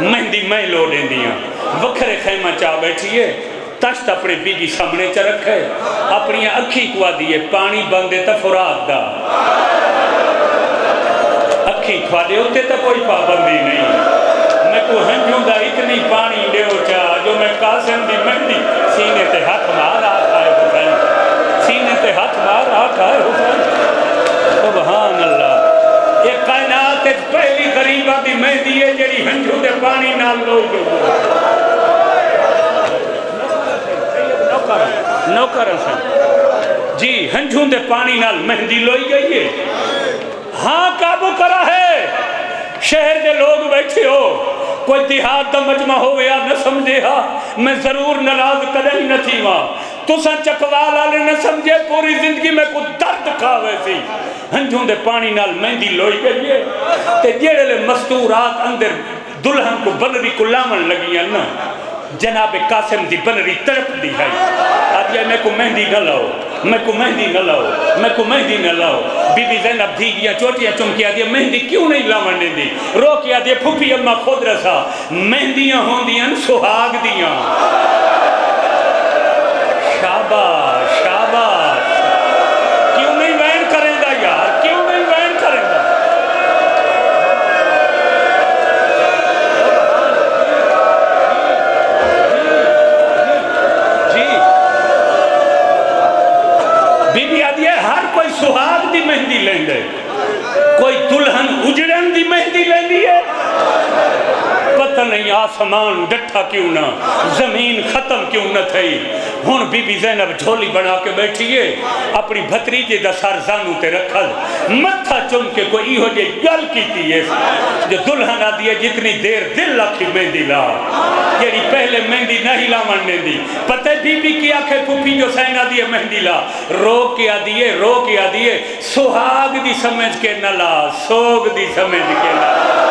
مہندی میں لو دیں دیا وکھرے خیمہ چاہ بیٹھی ہے تشت اپنے بی بی سامنے چا رکھے اپنی اکھی کوا دیئے پانی بندے تا فراد دا اکھی کوا دے ہوتے تا کوئی پابندی نہیں میں کو ہنجوں دا اتنی پانی دے ہو چاہ جو میں قاسم دی مہندی سینے تے ہاتھ مار آتا ہے حسین سینے تے ہاتھ مار آتا ہے حسین سبحان اللہ ایک کائنات ایک پہلی غریبہ دی مہندی ہے جڑی ہنجوں دے پانی نال لوگ دے نوکر حسین جی ہنجھوں دے پانی نال مہندی لوئی گئی ہے ہاں قابو کرا ہے شہر دے لوگ بیٹھے ہو کوئی دیہات دا مجمع ہو یا نہ سمجھے ہا میں ضرور ناراض کدے نہ تھی ماں تساں چکوال والے نہ سمجھے پوری زندگی میں کوئی درد کھاوے سی ہنجھوں دے پانی نال مہندی لوئی گئی ہے تے جیڑے لے مستورات اندر دلہن کو بنری کو لامن لگیاں نا جناب قاسم دی بنری تڑپ دی ہے آدھیا میں کو مہندی نہ لاؤ میں کو مہندی نہ لاؤ میں کو مہندی نہ لاؤ بی بی زینب دھیگیاں چوٹیاں چمکی آدھیا مہندی کیوں نہیں لاون دیں دی رو کے آدھیا پھوپھی اماں خود رسا مہندیاں ہوں دیاں سہاگ دیاں شاباش شاباش کیوں نہیں وین کریں دا یار کیوں نہیں وین کریں دا بی بی آدھی ہے ہر کوئی سہاگ دی مہندی لیں دے کوئی دلہن اجڑن دی مہندی لیں دی ہے پتہ نہیں آسمان ڈٹھا کیوں نہ زمین ختم کیوں نہ تھی ہون بی بی زینب جھولی بنا کے بیٹھی ہے اپنی بھتریجے دا سر زانو تے رکھل متھا چم کے کوئی ہو جے گل کیتی ہے جو دلہن آدھی ہے جتنی دیر دل لکھی مہندی لا یعنی پہلے مہندی نہیں لا مننے دی پتہ بی بی کی آنکھیں پھوپھی جو سین آدھی ہے مہندی لا رو کے آدھی ہے سہاگ دی سمجھ کے نہ لا سوگ دی سمجھ کے نہ لا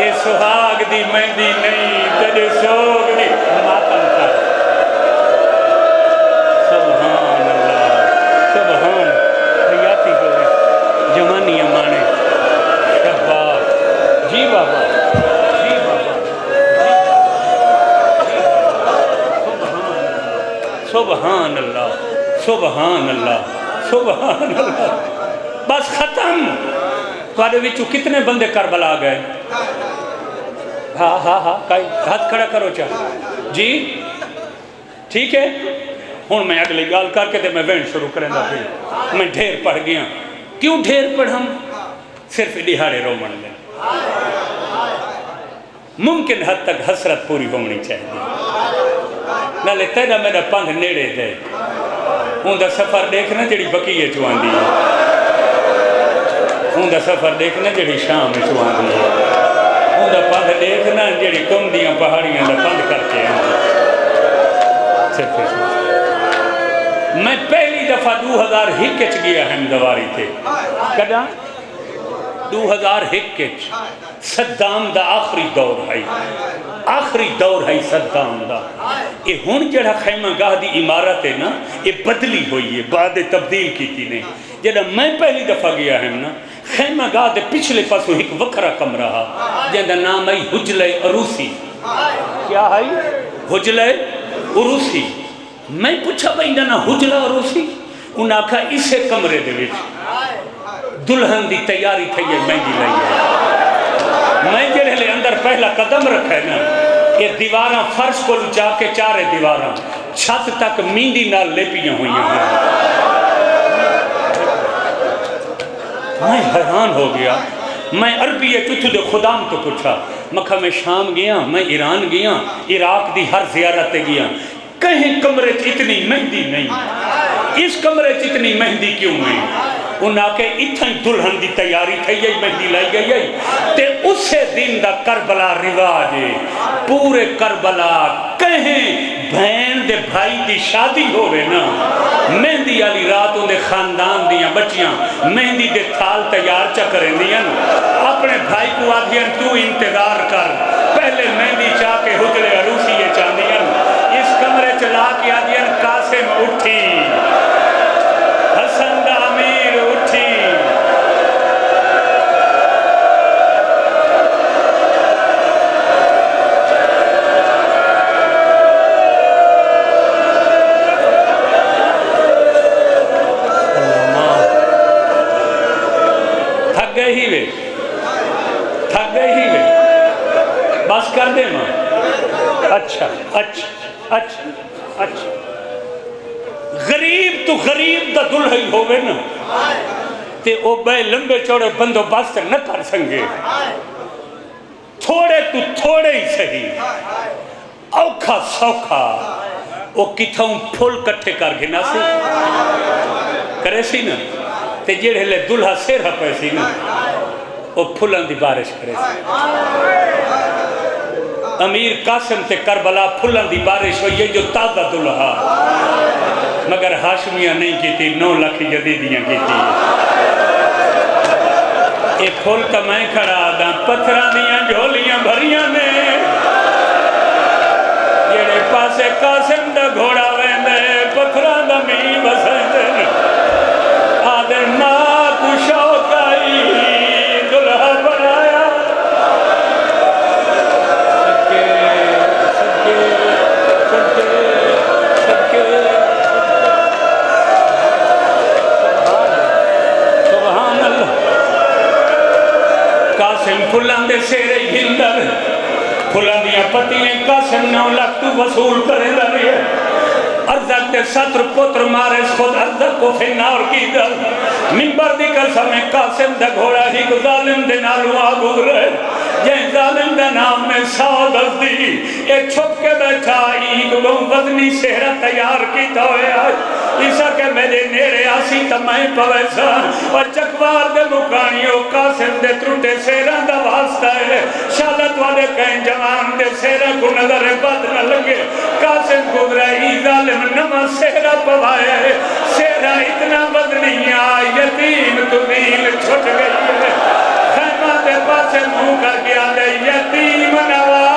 یہ سہاگ دی مہندی نہیں تجھے سوگ دی ماتم کر سبحان اللہ سبحان حیاتی ہو گئے جوانی امانے شباب جی بابا جی بابا سبحان اللہ سبحان اللہ سبحان اللہ بس ختم تھوڑے وچوں کتنے بندے کربلا گئے ہاں ہاں ہاں ہاتھ کھڑا کرو چاہ جی ٹھیک ہے ہوں میں اگلی گال کر کے تے میں وین شروع کریں گا پھر میں ڈھیر پڑھ گیا کیوں ڈھیر پڑھ ہم صرف دہاڑے رو من لیں ممکن حد تک حسرت پوری ہونی چاہیے نالے تیرا میرا پنگ نیڑے دے ہوں دا سفر دیکھنا جڑی بقیے چوان دی ہوں دا سفر دیکھنا جڑی شام چوان دی ہوں دا پنگ دیکھنا جڑی کم دیاں پہاڑیاں دا پنگ کر کے میں پہلی دفعہ 2001 چ گیا احمدواری تھے کدا 2001 صدام دا آخری دور ہے صدام دا یہ ہون جڑا خیمہ گاہ دی عمارت ہے نا یہ بدلی ہوئی ہے بعد تبدیل کی تھی نہیں جڑا میں پہلی دفعہ گیا ہے نا خیمہ گاہ دے پچھلے پاسو ایک وکرا کم رہا جہاں نام ہے حجلہ عروسی کیا ہے حجلہ عروسی میں پوچھا بھائی نا حجلہ عروسی انہاں کہا اسے کمرے دے وچ دلہن دی تیاری تھی ہے مہندی لائی ہے میں جڑے لے اندر پہلا قدم رکھا ہے نا کہ دیواراں فرش کو لچا کے چارے دیواراں چھت تک میندی نال لیپیاں ہوئی ہیں میں حیران ہو گیا میں عربی چتھو دے خدام تو پوچھا مکھا میں شام گیا میں ایران گیا عراق دی ہر زیارت گیا کہیں کمرے اتنی مہندی نہیں اس کمرے اتنی مہندی کیوں نہیں انہاں کے اتنی دلہن دی تیاری تھی ہے مہندی لائی گئی ہے تے اسے دن دا کربلا رواج ہے پورے کربلا کہیں بہن دے بھائی دی شادی ہوئے نا مہندی علی رات ان دے خاندان دیاں بچیاں مہندی دے تھال تیار چکریں دیاں اپنے بھائی کو آدھیاں تو انتظار کر پہلے مہندی چاہ کے حجلے عروسی یہ چاندیاں اس کمرے چلا کے آدھیاں قاسم اٹھی حسن دا امیر اٹھی تھک گئے ہی وے بس کر دے ماں اچھا غریب تو غریب دا دلہی ہوئے نا تے او بے لمبے چوڑے بندو بست نہ کر سنگے تھوڑے تو تھوڑے ہی صحیح اوکھا سوکھا وہ کتوں پھول کٹھے کر کے نہ سی کرے سی نا تے جڑے لے دلہا سیرہ پہ سی نا وہ پھولن دی بارش کرے سی امیر قاسم تے کربلا پھولن دی بارش ہوئی ہے جو تازہ دلہا مگر ہاشمیہ نہیں کی تھی 9 لاکھ جدیدیاں کی تھی اے پھول تا میں کھڑا دا پتھران دیاں جھولیاں بھریاں نے جڑے پاسے قاسم دا گھوڑا ویندے پتھران دا می بسندے آدھر ماں کو شوق آئی دلہا بنایا صدقے سبحان اللہ قاسم پھلان دے سیرے ہندر پھلان دیا پتیاں قاسم 9 لاکھ تو وصول کرے لگے ارزق تے ستر پتر مارے خود ارزق کو فنار کی دل منبر دی قسم قاسم دا گھوڑا ہی کو ظالم دے نالو آگو رہے جائیں ظالم دا نام میں سعادت دی ایک چھپ کے بیٹھا ایک گم وزنی سہرہ تیار کی توئے آج عیسیٰ کے میرے نیرے آسی تمہیں پویسا اور چکوار دے مکانیوں قاسم دے تروٹے سیران دا واسطہ ہے شالت والے کہیں جوان دے سیرہ کو نظر بد نہ لگے قاسم گزرہ ہی ظالم نمہ سیرہ پوائے سیرہ اتنا بدنی یتیم تبیل چھٹ گئی ہے خیمہ دے پاسے منہ کر گیا دے یتیم نواز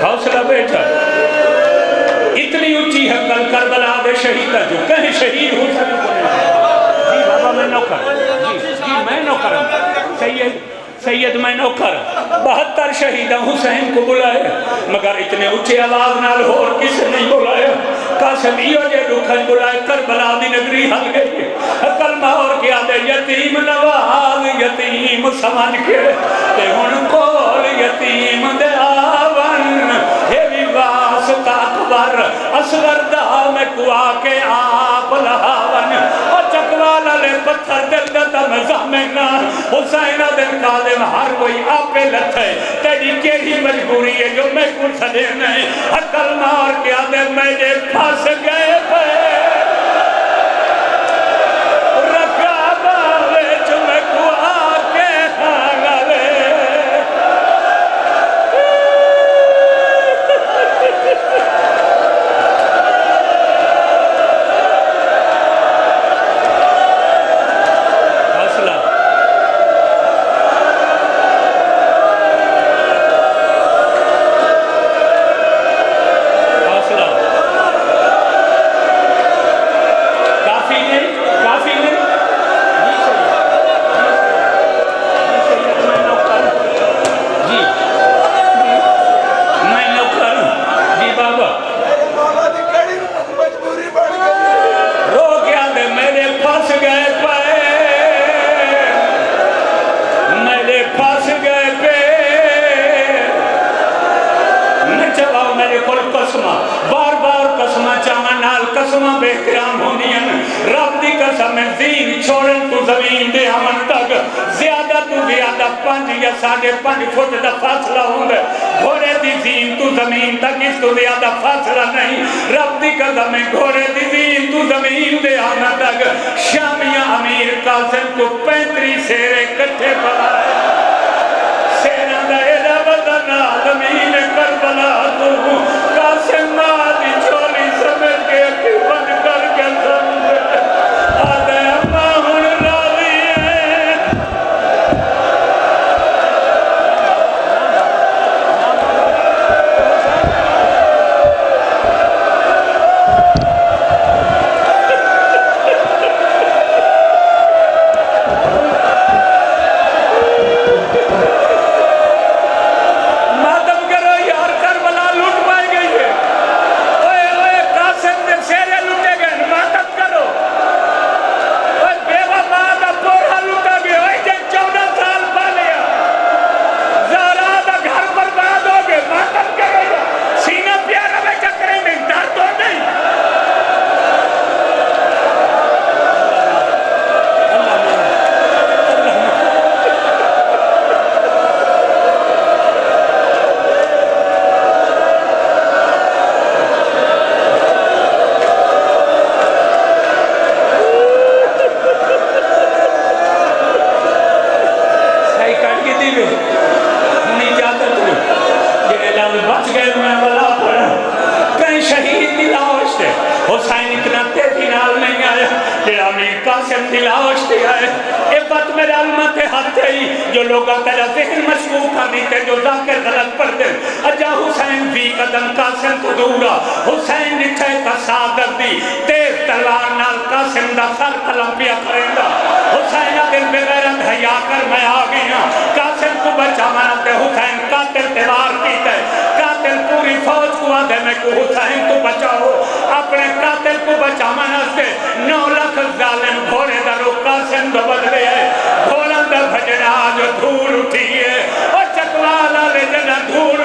حوصلہ بیٹا اتنی اونچی ہے کل کربلا دے شہیدہ جو کہیں شہید ہو سکتے ہیں جی بابا میں نوکر جی میں نوکر سید میں نوکر 72 شہیدہ حسین کو بلائے مگر اتنے اونچے آواز نال اور کسے نہیں بلائے قاسم ایو جے دکھن بلائے کربلا دی نگری حل گئی کلمہ اور کیا دے یتیم نواز یتیم سمجھ کے تے ہن کول یتیم دے آون ہے بھی واسطہ اکبر اصغر دا میں کو آکے آپ لہاون اور چکوالا لے پتھر دل دا مزامنہ حسینہ دل قادم ہر کوئی آپے لتھے تیری کیڑی مجبوری ہے جو میں کو سدے نہیں ہر کلمہ اور کیا دے میں جے پھاس گئے پہ رکابہ ویچ میں کو آکے ہاں لے ساڑھے 5 فٹ دا فاصلہ ہوں گے گھوڑے دی زین تو زمین تک اس تو زیادہ فاصلہ نہیں رب دی قدم میں گھوڑے دی زین تو زمین دے آنا تک شامیہ امیر قاسم کو 35 سیرے کٹھے پڑھائے سیرہ دائرہ بدنا زمین کربلا تو قاسم مادی چولی سمجھ کے اکی بند کر کے سمجھے آدھے اماں ہن راضی ہے گئے میں بلا پڑا کہیں شہید دی لاش تے حسین اتنا تیزی نال نہیں آیا جڑا امیر قاسم دی لاش تے آئے اے بات میرے علمت ہاتھ ہی جو لوگا تیرا ذہن مشکوک کر دیتے جو ذاکر غلط پڑھ دے اجا حسین بھی قدم قاسم تو دورا حسین نٹھے تصادر دی تیز تلوار نال قاسم دا سر قلم پیا کریں گا حسین دل بغیرت حیا کر میں آ گیا قاسم کو بچا مانا تے حسین قاتل تیوار کیتے قاتل پوری فوج کو آدھے میں کو حسین تو بچاؤ اپنے قاتل کو بچا مانا تے 9 لاکھ ظالم گھوڑے درو قاسم دو بدلے ہے گھوڑا در بھجنا جو دھول اٹھی ہے اور چکوالا لے جنا دھول